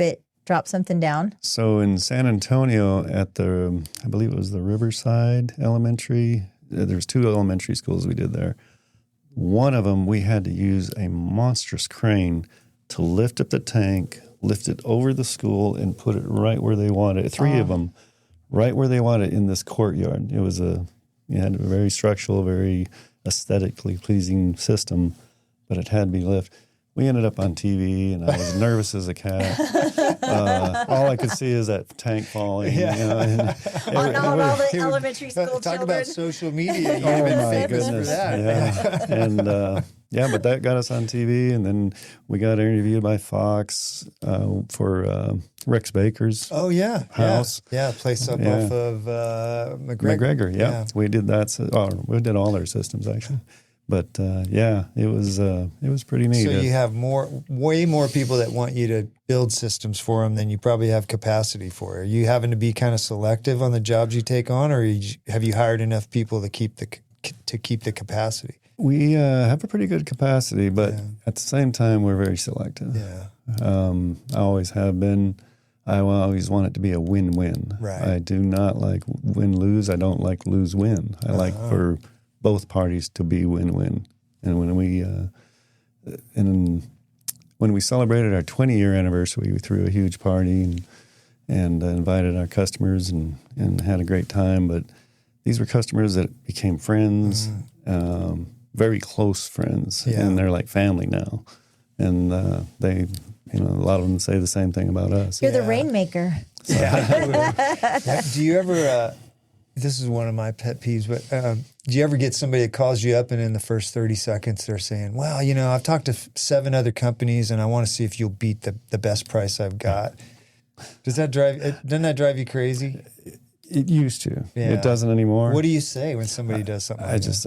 Speaker 6: something down?
Speaker 1: So in San Antonio at I believe it was the Riverside Elementary, there's 2 elementary schools we did there. One of them, we had to use a monstrous crane to lift up the tank, lift it over the school, and put it right where they wanted it. 3 of them, right where they wanted it in this courtyard. It was you had a very structural, very aesthetically pleasing system, but it had to be lifted. We ended up on TV, and I was nervous as a cat. All I could see is that tank falling.
Speaker 7: Yeah.
Speaker 1: And
Speaker 6: On all the elementary school
Speaker 7: Talk
Speaker 6: children.
Speaker 7: about social media. You've
Speaker 1: Oh
Speaker 7: been
Speaker 1: my
Speaker 7: famous for
Speaker 1: goodness!
Speaker 7: that.
Speaker 1: Yeah, and but that got us on TV, and then we got interviewed by Fox for Rex Baker's
Speaker 7: Oh, yeah.
Speaker 1: house.
Speaker 7: Yeah, place up
Speaker 1: Yeah.
Speaker 7: off of
Speaker 1: McGregor. Yeah, we did that. We did all their systems actually, but it was pretty neat.
Speaker 7: So you have way more people that want you to build systems for them than you probably have capacity for. Are you having to be kind of selective on the jobs you take on, or have you hired enough people to keep the capacity?
Speaker 1: We have a pretty good capacity, but
Speaker 7: Yeah.
Speaker 1: at the same time, we're very selective.
Speaker 7: Yeah.
Speaker 1: I always have been. I always want it to be a win-win.
Speaker 7: Right.
Speaker 1: I do not like win-lose. I don't like lose-win. I like for both parties to be win-win. And when we celebrated our 20-year anniversary, we threw a huge party and invited our customers and had a great time. But these were customers that became friends. Very close friends,
Speaker 7: Yeah.
Speaker 1: and they're like family now. And they, a lot of them say the same thing about us.
Speaker 6: You're the Rainmaker.
Speaker 7: Yeah. Do you ever? This is one of my pet peeves, but do you ever get somebody that calls you up and in the first 30 seconds they're saying, "Well, I've talked to 7 other companies and I want to see if you'll beat the best price I've got." Doesn't that drive you crazy?
Speaker 1: It used to.
Speaker 7: Yeah.
Speaker 1: It doesn't anymore.
Speaker 7: What do you say when somebody does something?
Speaker 1: I
Speaker 7: like
Speaker 1: just,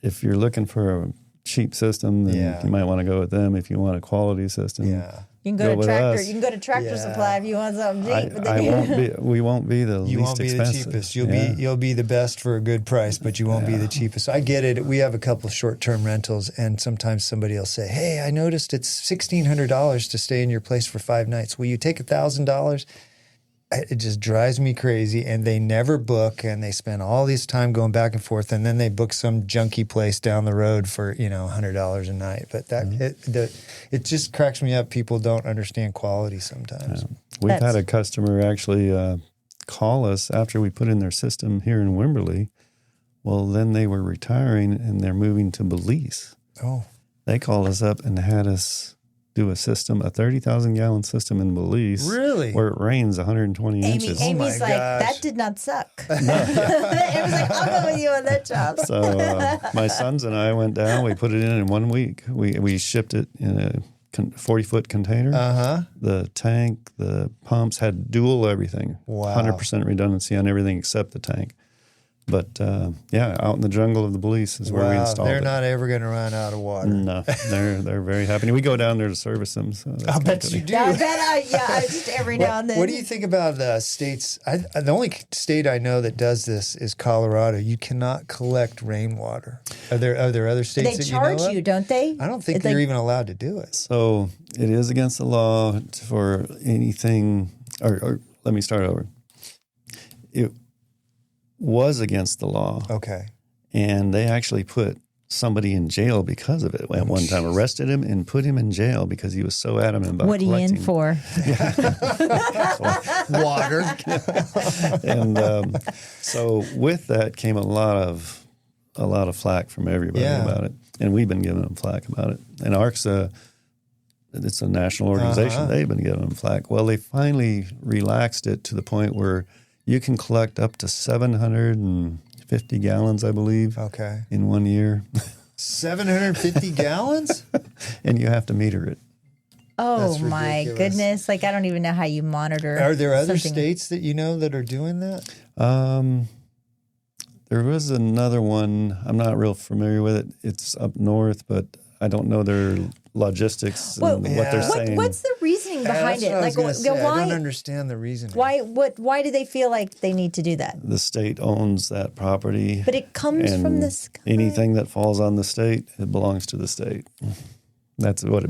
Speaker 1: if you're looking for a cheap system, then
Speaker 7: Yeah.
Speaker 1: you might want to go with them. If you want a quality system,
Speaker 7: that? Yeah.
Speaker 6: You can
Speaker 1: Go
Speaker 6: go to
Speaker 1: with
Speaker 6: Tractor.
Speaker 1: us.
Speaker 6: You can go to Tractor
Speaker 7: Yeah.
Speaker 6: Supply if you want something cheap. but then
Speaker 1: we won't be the
Speaker 7: You
Speaker 1: least
Speaker 7: won't be
Speaker 1: expensive.
Speaker 7: the cheapest. You'll
Speaker 1: Yeah.
Speaker 7: be the best for a good price, but you won't be the cheapest. I get it. We have a couple short-term rentals, and sometimes somebody will say, "Hey, I noticed it's $1,600 to stay in your place for 5 nights. Will you take $1,000?" It just drives me crazy, and they never book, and they spend all this time going back and forth, and then they book some junky place down the road for $100 a night. But it just cracks me up. People don't understand quality sometimes.
Speaker 1: We've had a customer actually call us after we put in their system here in Wimberley. Well, then they were retiring and they're moving to Belize.
Speaker 7: Oh,
Speaker 1: They called us up and had us do a system, a 30,000-gallon system in Belize.
Speaker 7: Really?
Speaker 1: Where it rains 120 inches.
Speaker 7: my
Speaker 6: Amy's like,
Speaker 7: gosh.
Speaker 6: that did not suck. It was like, I'll go with you on that job.
Speaker 1: So my sons and I went down. We put it in 1 week. We shipped it in a 40-foot container. The tank, the pumps had dual everything.
Speaker 7: Wow.
Speaker 1: 100% redundancy on everything except the tank. But yeah, out in the jungle of the Belize is where we installed
Speaker 7: they're
Speaker 1: it.
Speaker 7: not ever going to run out of water.
Speaker 1: No, they're very happy. We go down there to service them. So that's
Speaker 7: I bet
Speaker 1: good.
Speaker 7: you do.
Speaker 6: Yeah, I bet I just every now and then.
Speaker 7: What do you think about the states? The only state I know that does this is Colorado. You cannot collect rainwater. Are there other states
Speaker 6: They
Speaker 7: that
Speaker 6: charge
Speaker 7: you know
Speaker 6: you,
Speaker 7: of?
Speaker 6: don't they?
Speaker 7: I don't think
Speaker 6: It's
Speaker 7: you're
Speaker 6: like-
Speaker 7: even allowed to do it.
Speaker 1: So it is against the law for anything, or let me start over. It was against the law,
Speaker 7: Okay.
Speaker 1: and they actually put somebody in jail because of it. At one time, arrested him and put him in jail because he was so adamant about
Speaker 6: What are you in
Speaker 1: collecting.
Speaker 6: for?
Speaker 7: Water.
Speaker 1: And so with that came a lot of flack from everybody
Speaker 7: Yeah.
Speaker 1: about it, and we've been giving them flack about it. And ARCSA, it's a national organization. They've been giving them flack. Well, they finally relaxed it to the point where you can collect up to 750 gallons, I believe,
Speaker 7: Okay.
Speaker 1: in 1 year,
Speaker 7: 750 gallons?
Speaker 1: and you have to meter it.
Speaker 6: Oh
Speaker 7: That's
Speaker 6: my
Speaker 7: ridiculous.
Speaker 6: goodness! Like I don't even know how you monitor.
Speaker 7: Are there other
Speaker 6: something.
Speaker 7: states that you know that are doing that?
Speaker 1: There was another one. I'm not real familiar with it. It's up north, but I don't know their logistics and
Speaker 6: Well,
Speaker 1: what they're saying.
Speaker 6: What's the reasoning behind
Speaker 7: That's
Speaker 6: it?
Speaker 7: what I was gonna say. I don't
Speaker 6: why?
Speaker 7: understand the reasoning.
Speaker 6: Why do they feel like they need to do that?
Speaker 1: The state owns that property.
Speaker 6: But it comes from
Speaker 1: and
Speaker 6: the sky.
Speaker 1: Anything that falls on the state, it belongs to the state. That's what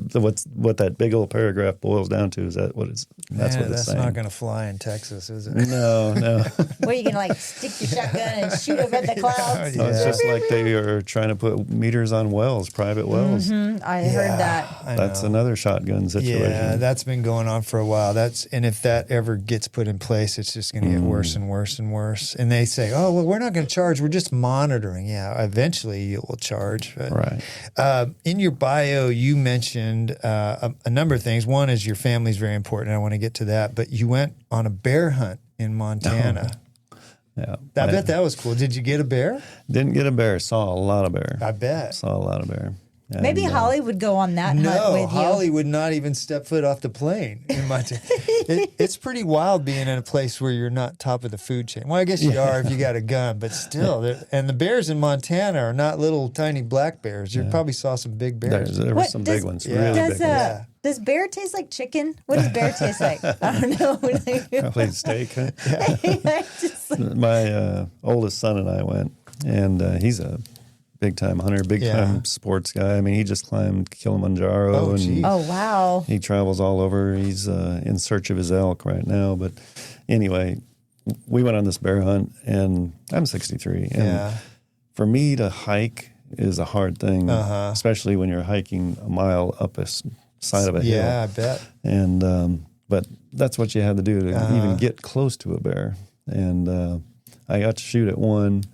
Speaker 1: that big old paragraph boils down to. Is that what it's? That's
Speaker 7: Man,
Speaker 1: what it's
Speaker 7: that's
Speaker 1: saying.
Speaker 7: not going to fly in Texas, is it?
Speaker 1: No.
Speaker 6: Where you can like stick your shotgun and shoot up at the clouds.
Speaker 1: No, it's just like they are trying to put meters on wells, private wells.
Speaker 6: I heard that.
Speaker 7: I
Speaker 1: That's
Speaker 7: know.
Speaker 1: another shotgun situation.
Speaker 7: Yeah, that's been going on for a while. And if that ever gets put in place, it's just going to get worse and worse and worse. And they say, "Oh, well, we're not going to charge. We're just monitoring." Yeah, eventually you will charge. But,
Speaker 1: Right.
Speaker 7: in your bio, you mentioned a number of things. One is your family's very important. I want to get to that. But you went on a bear hunt in Montana.
Speaker 1: Yeah.
Speaker 7: I bet that was cool. Did you get a bear?
Speaker 1: Didn't get a bear. Saw a lot of bear.
Speaker 7: I bet.
Speaker 1: Saw a lot of bear. And,
Speaker 6: Maybe Holly would go on that hunt
Speaker 7: No,
Speaker 6: with you.
Speaker 7: Holly would not even step foot off the plane in Montana. It's pretty wild being in a place where you're not top of the food chain. Well, I guess you are if you got a gun, but still. And the bears in Montana are not little tiny black bears. You probably saw some big bears.
Speaker 1: There were
Speaker 6: What
Speaker 1: some
Speaker 6: does-
Speaker 1: big ones.
Speaker 7: Yeah.
Speaker 1: Really
Speaker 6: Does
Speaker 1: big ones.
Speaker 6: does bear taste like chicken? What does bear taste like? I don't know.
Speaker 1: Probably steak. Huh?
Speaker 6: I just,
Speaker 1: My oldest son and I went, and he's a big time hunter, big time sports guy. I mean, he just climbed Kilimanjaro,
Speaker 7: Oh,
Speaker 1: and
Speaker 7: geez.
Speaker 6: oh wow.
Speaker 1: he travels all over. He's in search of his elk right now. But anyway, we went on this bear hunt, and I'm 63. And
Speaker 7: Yeah.
Speaker 1: for me to hike is a hard thing, especially when you're hiking a mile up a side of a hill.
Speaker 7: Yeah, I bet.
Speaker 1: And but that's what you had to do to even get close to a bear. And I got to shoot at one,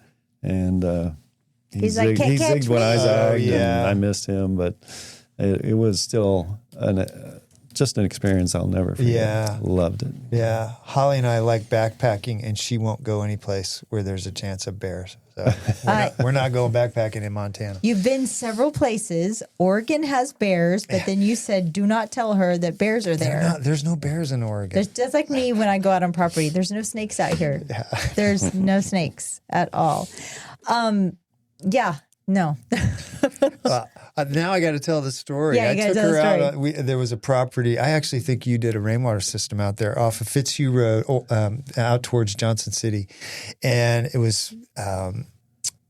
Speaker 1: and
Speaker 6: He's like, "Can't catch
Speaker 1: zigged when I
Speaker 6: me."
Speaker 1: zagged,
Speaker 7: yeah.
Speaker 1: and I missed him. But it was still just an experience I'll never forget.
Speaker 7: Yeah.
Speaker 1: Loved it.
Speaker 7: Yeah. Holly and I like backpacking, and she won't go any place where there's a chance of bears. So we're not going backpacking in Montana.
Speaker 6: You've been several places. Oregon has bears, but then you said do not tell her that bears are there.
Speaker 7: There's no bears in Oregon.
Speaker 6: There's just like me when I go out on property. There's no snakes out here. There's no snakes at all. Yeah, no.
Speaker 7: Now I got to tell the story.
Speaker 6: Yeah, you
Speaker 7: I
Speaker 6: gotta
Speaker 7: took
Speaker 6: tell
Speaker 7: her
Speaker 6: the
Speaker 7: out.
Speaker 6: story.
Speaker 7: There was a property. I actually think you did a rainwater system out there off of Fitzhugh Road, out towards Johnson City, and it was.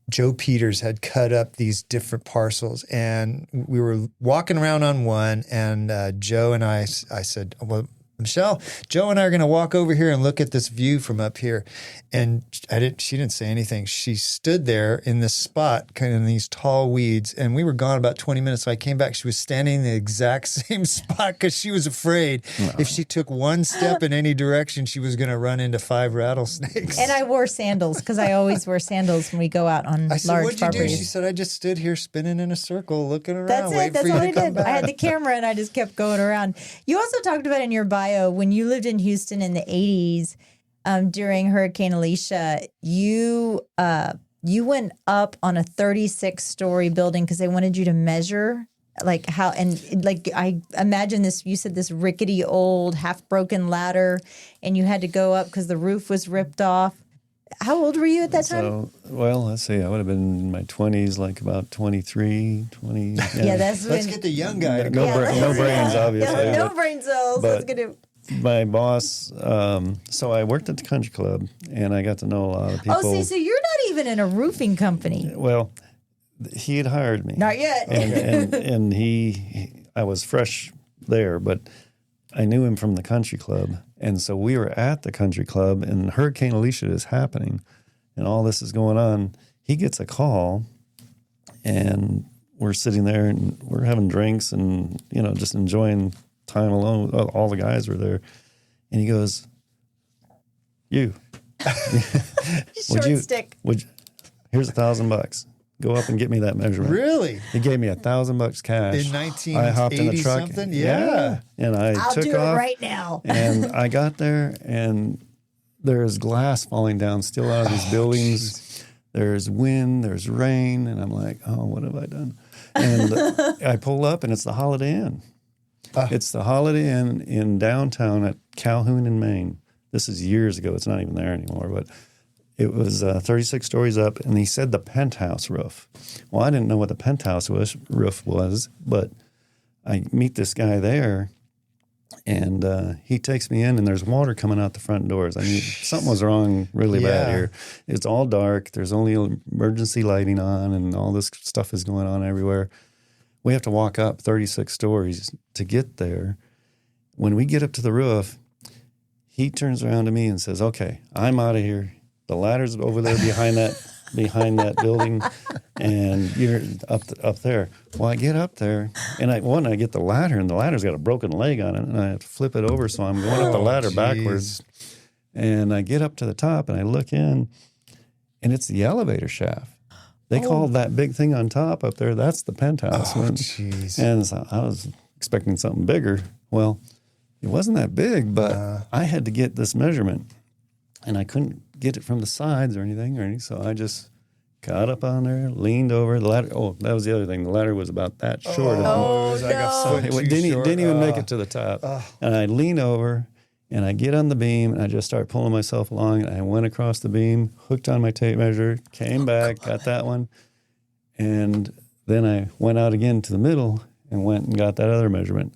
Speaker 7: Joe Peters had cut up these different parcels, and we were walking around on one, and Joe and I said, well, Michelle, Joe and I are going to walk over here and look at this view from up here. And she didn't say anything. She stood there in this spot, kind of in these tall weeds, and we were gone about 20 minutes. So I came back. She was standing in the exact same spot because she was afraid if she took one step in any direction, she was going to run into 5 rattlesnakes.
Speaker 6: And I wore sandals because I always wear sandals when we go out on
Speaker 7: I said,
Speaker 6: large
Speaker 7: what'd you do?
Speaker 6: properties.
Speaker 7: She said, I just stood here spinning in a circle, looking around,
Speaker 6: That's it.
Speaker 7: waiting
Speaker 6: That's
Speaker 7: for
Speaker 6: all
Speaker 7: you
Speaker 6: I
Speaker 7: to come
Speaker 6: did.
Speaker 7: back.
Speaker 6: I had the camera and I just kept going around. You also talked about in your bio when you lived in Houston in the 80s during Hurricane Alicia, you went up on a 36-story building because they wanted you to measure like how, and like I imagine this, you said this rickety old half broken ladder and you had to go up because the roof was ripped off. How old were you at that time?
Speaker 1: So, well, let's see. I would have been in my 20s, like about 23, 20.
Speaker 6: Yeah, that's
Speaker 7: Let's
Speaker 6: when.
Speaker 7: get the young guy.
Speaker 1: No, no brains, obviously.
Speaker 6: Yeah, no
Speaker 1: but-
Speaker 6: brain cells. Let's get it.
Speaker 1: My boss, so I worked at the country club, and I got to know a lot of people.
Speaker 6: Oh, see, so you're not even in a roofing company.
Speaker 1: Well, he had hired me.
Speaker 6: Not yet.
Speaker 1: And I was fresh there, but I knew him from the country club. And so we were at the country club, and Hurricane Alicia is happening, and all this is going on. He gets a call, and we're sitting there, and we're having drinks and, just enjoying time alone. All the guys were there. And he goes, you.
Speaker 6: Short stick.
Speaker 1: Here's $1,000. Go up and get me that measurement.
Speaker 7: Really?
Speaker 1: He gave me $1,000 cash.
Speaker 7: In
Speaker 1: I hopped in the
Speaker 7: 1980
Speaker 1: truck.
Speaker 7: something? Yeah.
Speaker 1: And
Speaker 6: I'll
Speaker 1: took
Speaker 6: do
Speaker 1: off.
Speaker 6: it right now.
Speaker 1: And I got there, and there's glass falling down still out of these buildings. Geez. There's wind, there's rain, and I'm like, oh, what have I done? And I pull up, and it's the Holiday Inn. It's the Holiday Inn in downtown at Calhoun in Maine. This is years ago. It's not even there anymore, but it was 36 stories up, and he said the penthouse roof. Well, I didn't know what the penthouse roof was, but I meet this guy there, and he takes me in, and there's water coming out the front doors. I mean, something was wrong really bad here. It's all dark. There's only emergency lighting on, and all this stuff is going on everywhere. We have to walk up 36 stories to get there. When we get up to the roof, he turns around to me and says, okay, I'm out of here. The ladder's over there behind that building, and you're up there. Well, I get up there, and I get the ladder, and the ladder's got a broken leg on it, and I have to flip it over, so I'm going up the ladder backwards. And I get up to the top, and I look in, and it's the elevator shaft. They called that big thing on top up there, that's the penthouse.
Speaker 7: Oh, jeez.
Speaker 1: And so I was expecting something bigger. Well, it wasn't that big, but I had to get this measurement, and I couldn't get it from the sides or anything. So I just got up on there, leaned over the ladder. Oh, that was the other thing. The ladder was about that short.
Speaker 6: Oh,
Speaker 7: like a foot too
Speaker 1: Didn't even make it to the top. And I lean over, and I get on the beam, and I just start pulling myself along. And I went across the beam, hooked on my tape measure, came back, got that one. And then I went out again to the middle and went and got that other measurement.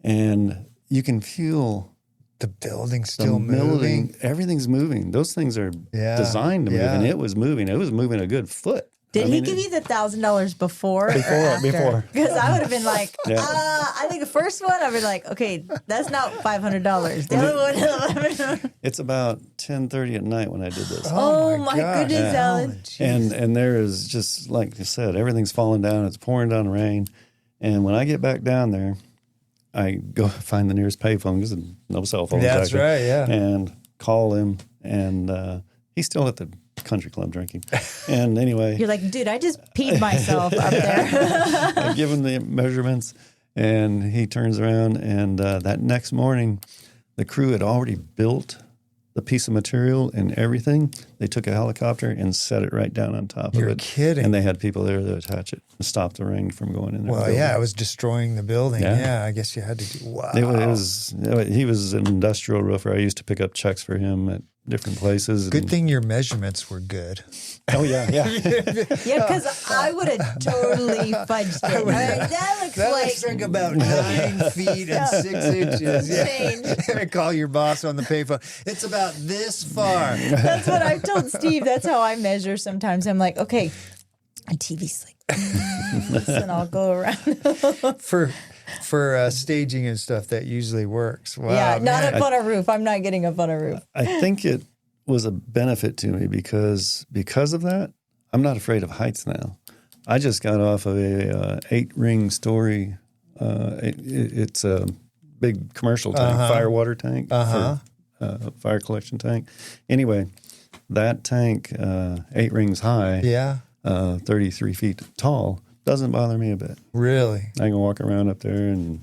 Speaker 1: And you can feel
Speaker 7: the building's still moving.
Speaker 1: Everything's moving. Those things are designed to move, and it was moving. It was moving a good foot.
Speaker 6: Did he give you the $1,000 before?
Speaker 1: Before.
Speaker 6: Because I would have been like, I think the first one, I'd be like, okay, that's not $500. The other one,
Speaker 1: it's about 10:30 at night when I did this.
Speaker 6: Oh my goodness, Alan.
Speaker 1: And there is just, like you said, everything's falling down. It's pouring down rain. And when I get back down there, I go find the nearest payphone because there's no cell phones.
Speaker 7: That's right, yeah.
Speaker 1: And call him, and he's still at the country club drinking. And anyway,
Speaker 6: you're like, dude, I just peed myself up there.
Speaker 1: I give him the measurements, and he turns around, and that next morning, the crew had already built the piece of material and everything. They took a helicopter and set it right down on top of it.
Speaker 7: You're kidding.
Speaker 1: And they had people there to attach it and stop the rain from going in there.
Speaker 7: Well, yeah, it was destroying the building. Yeah, I guess you had to do. Wow.
Speaker 1: He was an industrial roofer. I used to pick up checks for him at different places.
Speaker 7: Good thing your measurements were good.
Speaker 1: Oh, yeah.
Speaker 6: Yeah, because I would have totally fudged it.
Speaker 7: That looks like about 9 feet and 6 inches. Yeah. Call your boss on the payphone. It's about this far.
Speaker 6: That's what I've told Steve. That's how I measure sometimes. I'm like, okay, my TV's like this, and I'll go around.
Speaker 7: For staging and stuff, that usually works. Wow,
Speaker 6: yeah, not up on a roof. I'm not getting up on a roof.
Speaker 1: I think it was a benefit to me because of that, I'm not afraid of heights now. I just got off of a 8-ring story. It's a big commercial tank, fire water tank, for, fire collection tank. Anyway, that tank, 8 rings high, 33 feet tall, doesn't bother me a bit.
Speaker 7: Really?
Speaker 1: I can walk around up there, and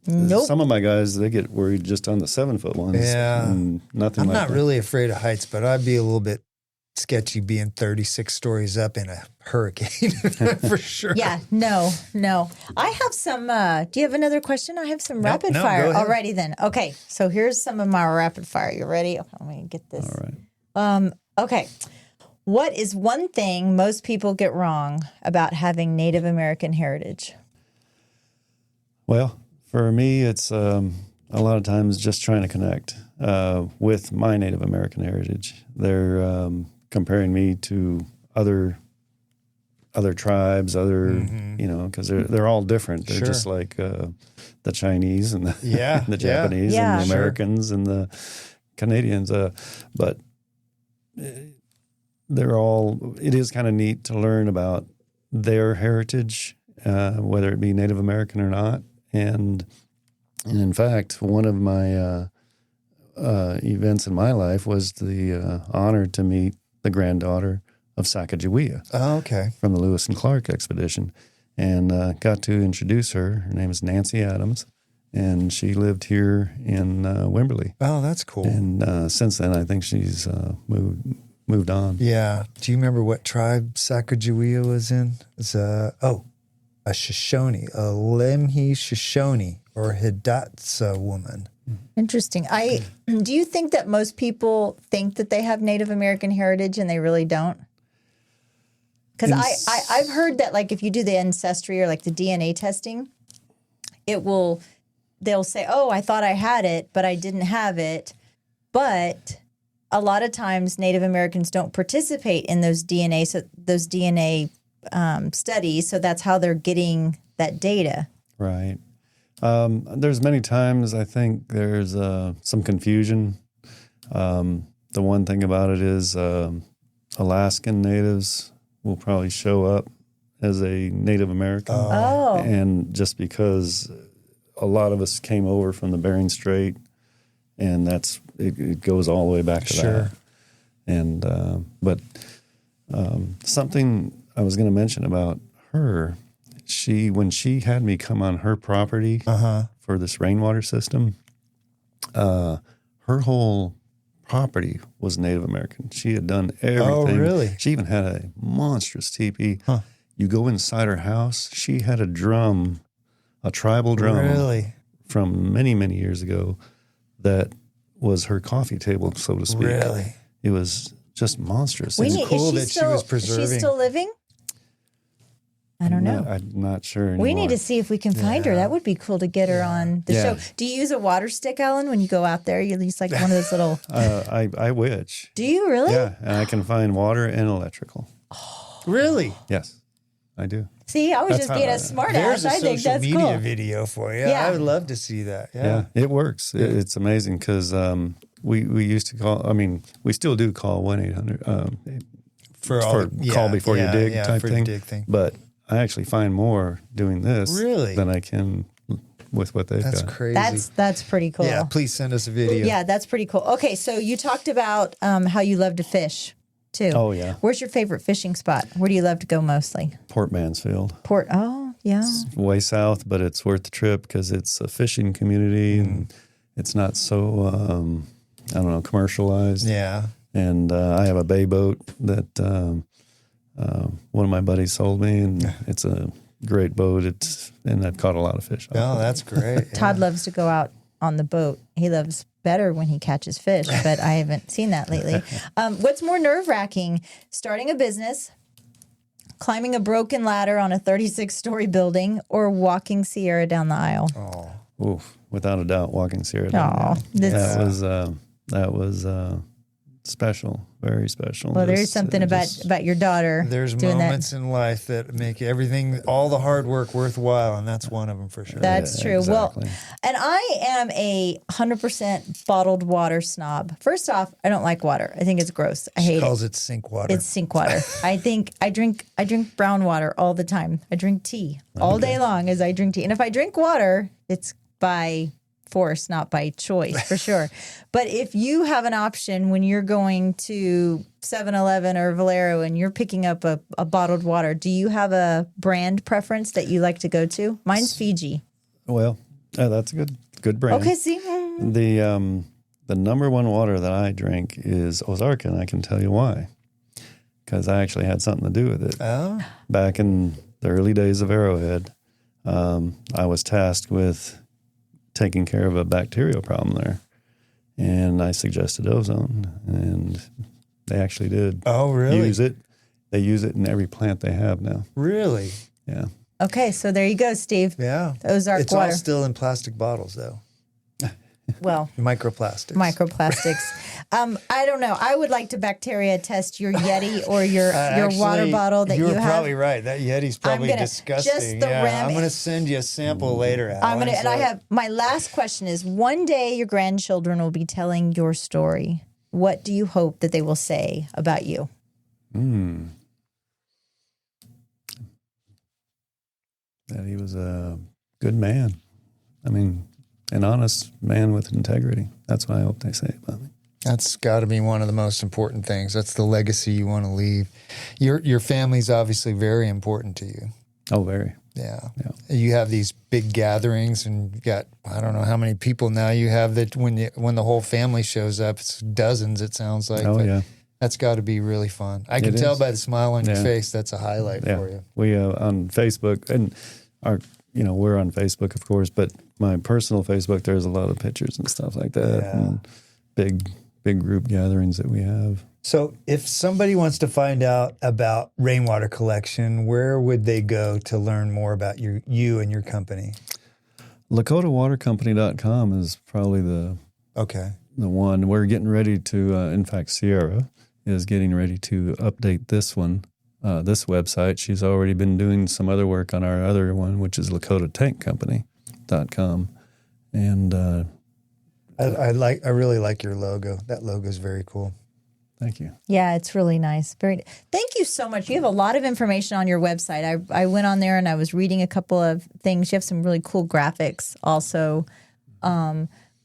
Speaker 6: Nope.
Speaker 1: Some of my guys, they get worried just on the 7-foot ones.
Speaker 7: Yeah.
Speaker 1: And nothing
Speaker 7: I'm
Speaker 1: like
Speaker 7: not
Speaker 1: that.
Speaker 7: really afraid of heights, but I'd be a little bit sketchy being 36 stories up in a hurricane for sure.
Speaker 6: Yeah, no. I have some, do you have another question? I have some rapid fire.
Speaker 7: go ahead.
Speaker 6: Alrighty then. Okay, so here's some of my rapid fire. You ready? Okay, let me get this.
Speaker 1: All right.
Speaker 6: Okay. What is one thing most people get wrong about having Native American heritage?
Speaker 1: Well, for me, it's a lot of times just trying to connect with my Native American heritage. They're comparing me to other tribes, because they're all different. They're just like the Chinese and the, the Japanese and the Americans and the Canadians. But it is kind of neat to learn about their heritage, whether it be Native American or not. And in fact, one of my events in my life was the honor to meet the granddaughter of Sacagawea.
Speaker 7: Oh, okay.
Speaker 1: From the Lewis and Clark expedition, and got to introduce her. Her name is Nancy Adams, and she lived here in Wimberley.
Speaker 7: Oh, that's cool.
Speaker 1: And since then, I think she's moved on.
Speaker 7: Yeah. Do you remember what tribe Sacagawea was in? It's a Shoshone, a Lemhi Shoshone or Hidatsa woman.
Speaker 6: Interesting. Do you think that most people think that they have Native American heritage and they really don't? Because I've heard that, like, if you do the ancestry or like the DNA testing, they'll say, oh, I thought I had it, but I didn't have it. But a lot of times Native Americans don't participate in those DNA studies. So that's how they're getting that data.
Speaker 1: Right. There's many times I think there's some confusion. The one thing about it is Alaskan natives will probably show up as a Native American.
Speaker 6: Oh.
Speaker 1: And just because a lot of us came over from the Bering Strait, and it goes all the way back to that. And but something I was going to mention about her, when she had me come on her property for this rainwater system, her whole property was Native American. She had done everything.
Speaker 7: Oh, really?
Speaker 1: She even had a monstrous teepee. Huh. You go inside her house, she had a drum, a tribal drum from many, many years ago that was her coffee table, so to speak.
Speaker 7: Really?
Speaker 1: It was just monstrous.
Speaker 7: It's cool that she was preserving.
Speaker 6: Is she still living? I don't know.
Speaker 1: I'm not sure anymore.
Speaker 6: We need to see if we can find her. That would be cool to get her on the show. Do you use a water stick, Alan, when you go out there? You use like one of those little...
Speaker 1: I wish.
Speaker 6: Do you really?
Speaker 1: Yeah, and I can find water and electrical.
Speaker 7: Oh. Really?
Speaker 1: Yes, I do.
Speaker 6: See, I was just being a smart ass. I think that's cool.
Speaker 7: There's a social media video for you. Yeah. I would love to see that.
Speaker 1: Yeah, it works. It's amazing because we used to call, we still do call 1-800 for call before you dig type thing. But I actually find more doing this than I can with what they've got.
Speaker 7: That's crazy.
Speaker 6: That's pretty cool.
Speaker 7: Yeah, please send us a video.
Speaker 6: Yeah, that's pretty cool. Okay, so you talked about how you love to fish too.
Speaker 1: Oh, yeah.
Speaker 6: Where's your favorite fishing spot? Where do you love to go mostly?
Speaker 1: Port Mansfield.
Speaker 6: Oh, yeah.
Speaker 1: It's way south, but it's worth the trip because it's a fishing community and it's not so, commercialized.
Speaker 7: Yeah.
Speaker 1: And I have a bay boat that one of my buddies sold me, and it's a great boat. And I've caught a lot of fish.
Speaker 7: Oh, that's great.
Speaker 6: Todd loves to go out on the boat. He loves better when he catches fish, but I haven't seen that lately. What's more nerve-wracking, starting a business, climbing a broken ladder on a 36-story building, or walking Sierra down the aisle?
Speaker 1: Oh, oof, without a doubt, walking Sierra down the aisle. That was special, very special.
Speaker 6: Well, there's something about your daughter.
Speaker 7: There's moments in life that make everything, all the hard work worthwhile, and that's one of them for sure.
Speaker 6: That's true.
Speaker 1: Exactly.
Speaker 6: Well, and I am a 100% bottled water snob. First off, I don't like water. I think it's gross. I hate it. She
Speaker 7: calls it sink water.
Speaker 6: It's sink water. I drink brown water all the time. I drink tea all day long as I drink tea. And if I drink water, it's by force, not by choice, for sure. But if you have an option when you're going to 7-Eleven or Valero and you're picking up a bottled water, do you have a brand preference that you like to go to? Mine's Fiji.
Speaker 1: Well, that's a good brand.
Speaker 6: Okay, see?
Speaker 1: The number one water that I drink is Ozarka, and I can tell you why. because I actually had something to do with it.
Speaker 7: Oh.
Speaker 1: Back in the early days of Arrowhead, I was tasked with taking care of a bacterial problem there. And I suggested ozone, and they actually did use it. They use it in every plant they have now.
Speaker 7: Really?
Speaker 1: Yeah.
Speaker 6: Okay, so there you go, Steve.
Speaker 7: Yeah.
Speaker 6: Ozark
Speaker 7: it's
Speaker 6: water.
Speaker 7: all still in plastic bottles, though.
Speaker 6: Well,
Speaker 7: Microplastics.
Speaker 6: I don't know. I would like to bacteria test your Yeti or your water bottle that you have.
Speaker 7: You're probably right. That Yeti's probably disgusting.
Speaker 6: Just the
Speaker 7: I'm going to send you a sample later, Alan.
Speaker 6: And I have my last question is: one day your grandchildren will be telling your story. What do you hope that they will say about you?
Speaker 1: That he was a good man. I mean, an honest man with integrity. That's what I hope they say about me.
Speaker 7: That's got to be one of the most important things. That's the legacy you want to leave. Your family's obviously very important to you.
Speaker 1: Oh, very.
Speaker 7: Yeah. You have these big gatherings, and you got, I don't know how many people now you have that when the whole family shows up, it's dozens, it sounds like.
Speaker 1: Oh, yeah.
Speaker 7: That's got to be really fun. I can tell by the smile on your face that's a highlight for you.
Speaker 1: We on Facebook, and we're on Facebook, of course, but my personal Facebook, there's a lot of pictures and stuff like that, and big group gatherings that we have.
Speaker 7: So if somebody wants to find out about rainwater collection, where would they go to learn more about you and your company?
Speaker 1: LakotaWaterCompany.com is probably the one. We're getting ready to, in fact, Sierra is getting ready to update this one. This website. She's already been doing some other work on our other one, which is LakotaTankCompany.com. And
Speaker 7: I really like your logo. That logo is very cool.
Speaker 1: Thank you.
Speaker 6: Yeah, it's really nice. Thank you so much. You have a lot of information on your website. I went on there and I was reading a couple of things. You have some really cool graphics also.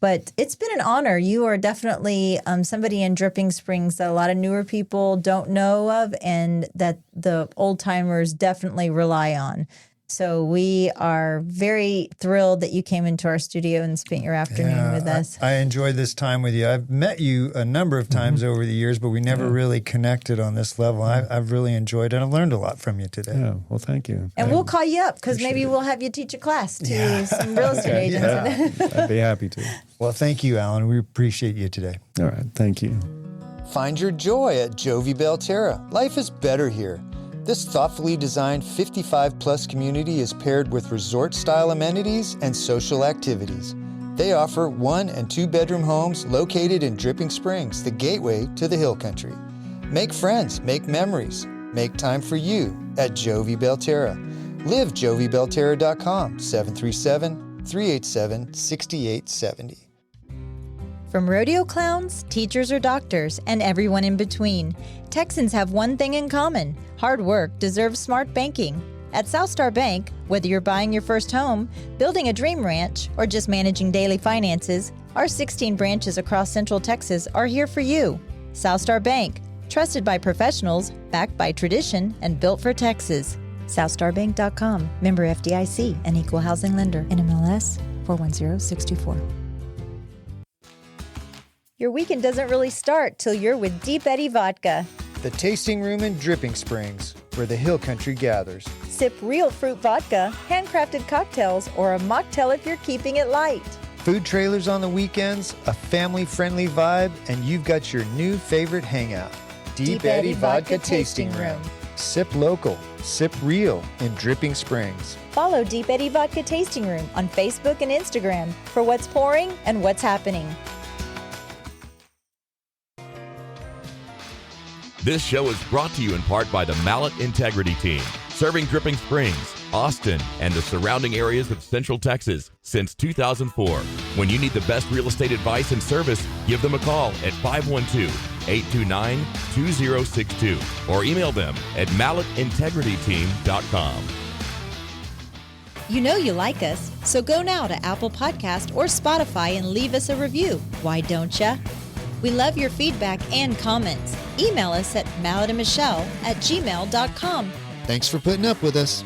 Speaker 6: But it's been an honor. You are definitely somebody in Dripping Springs that a lot of newer people don't know of, and that the old timers definitely rely on. So we are very thrilled that you came into our studio and spent your afternoon with us.
Speaker 7: I enjoyed this time with you. I've met you a number of times over the years, but we never really connected on this level. I've really enjoyed it. I've learned a lot from you today.
Speaker 1: Yeah, well, thank you.
Speaker 6: And we'll call you up because maybe we'll have you teach a class to some real estate agents.
Speaker 1: I'd be happy to.
Speaker 7: Well, thank you, Alan. We appreciate you today.
Speaker 1: All right, thank you.
Speaker 7: Find your joy at Jovi Belterra. Life is better here. This thoughtfully designed 55-plus community is paired with resort-style amenities and social activities. They offer 1- and 2-bedroom homes located in Dripping Springs, the gateway to the Hill Country. Make friends, make memories, make time for you at Jovi Belterra. Live JoviBelterra.com, 737-387-6870.
Speaker 6: From rodeo clowns, teachers or doctors, and everyone in between, Texans have one thing in common: hard work deserves smart banking. At Southstar Bank, whether you're buying your first home, building a dream ranch, or just managing daily finances, our 16 branches across Central Texas are here for you. Southstar Bank, trusted by professionals, backed by tradition, and built for Texas. SouthstarBank.com, member FDIC, an equal housing lender, NMLS 410624. Your weekend doesn't really start till you're with Deep Eddy Vodka.
Speaker 7: The tasting room in Dripping Springs, where the Hill Country gathers.
Speaker 6: Sip real fruit vodka, handcrafted cocktails, or a mocktail if you're keeping it light.
Speaker 7: Food trailers on the weekends, a family-friendly vibe, and you've got your new favorite hangout. Deep Eddy Vodka Tasting Room. Sip local, sip real in Dripping Springs.
Speaker 6: Follow Deep Eddy Vodka Tasting Room on Facebook and Instagram for what's pouring and what's happening.
Speaker 5: This show is brought to you in part by the Mallett Integrity Team, serving Dripping Springs, Austin, and the surrounding areas of Central Texas since 2004. When you need the best real estate advice and service, give them a call at 512-829-2062 or email them at mallettintegrityteam.com.
Speaker 6: You know you like us, so go now to Apple Podcast or Spotify and leave us a review. Why don't ya? We love your feedback and comments. Email us at mallettandmichelle@gmail.com.
Speaker 7: Thanks for putting up with us.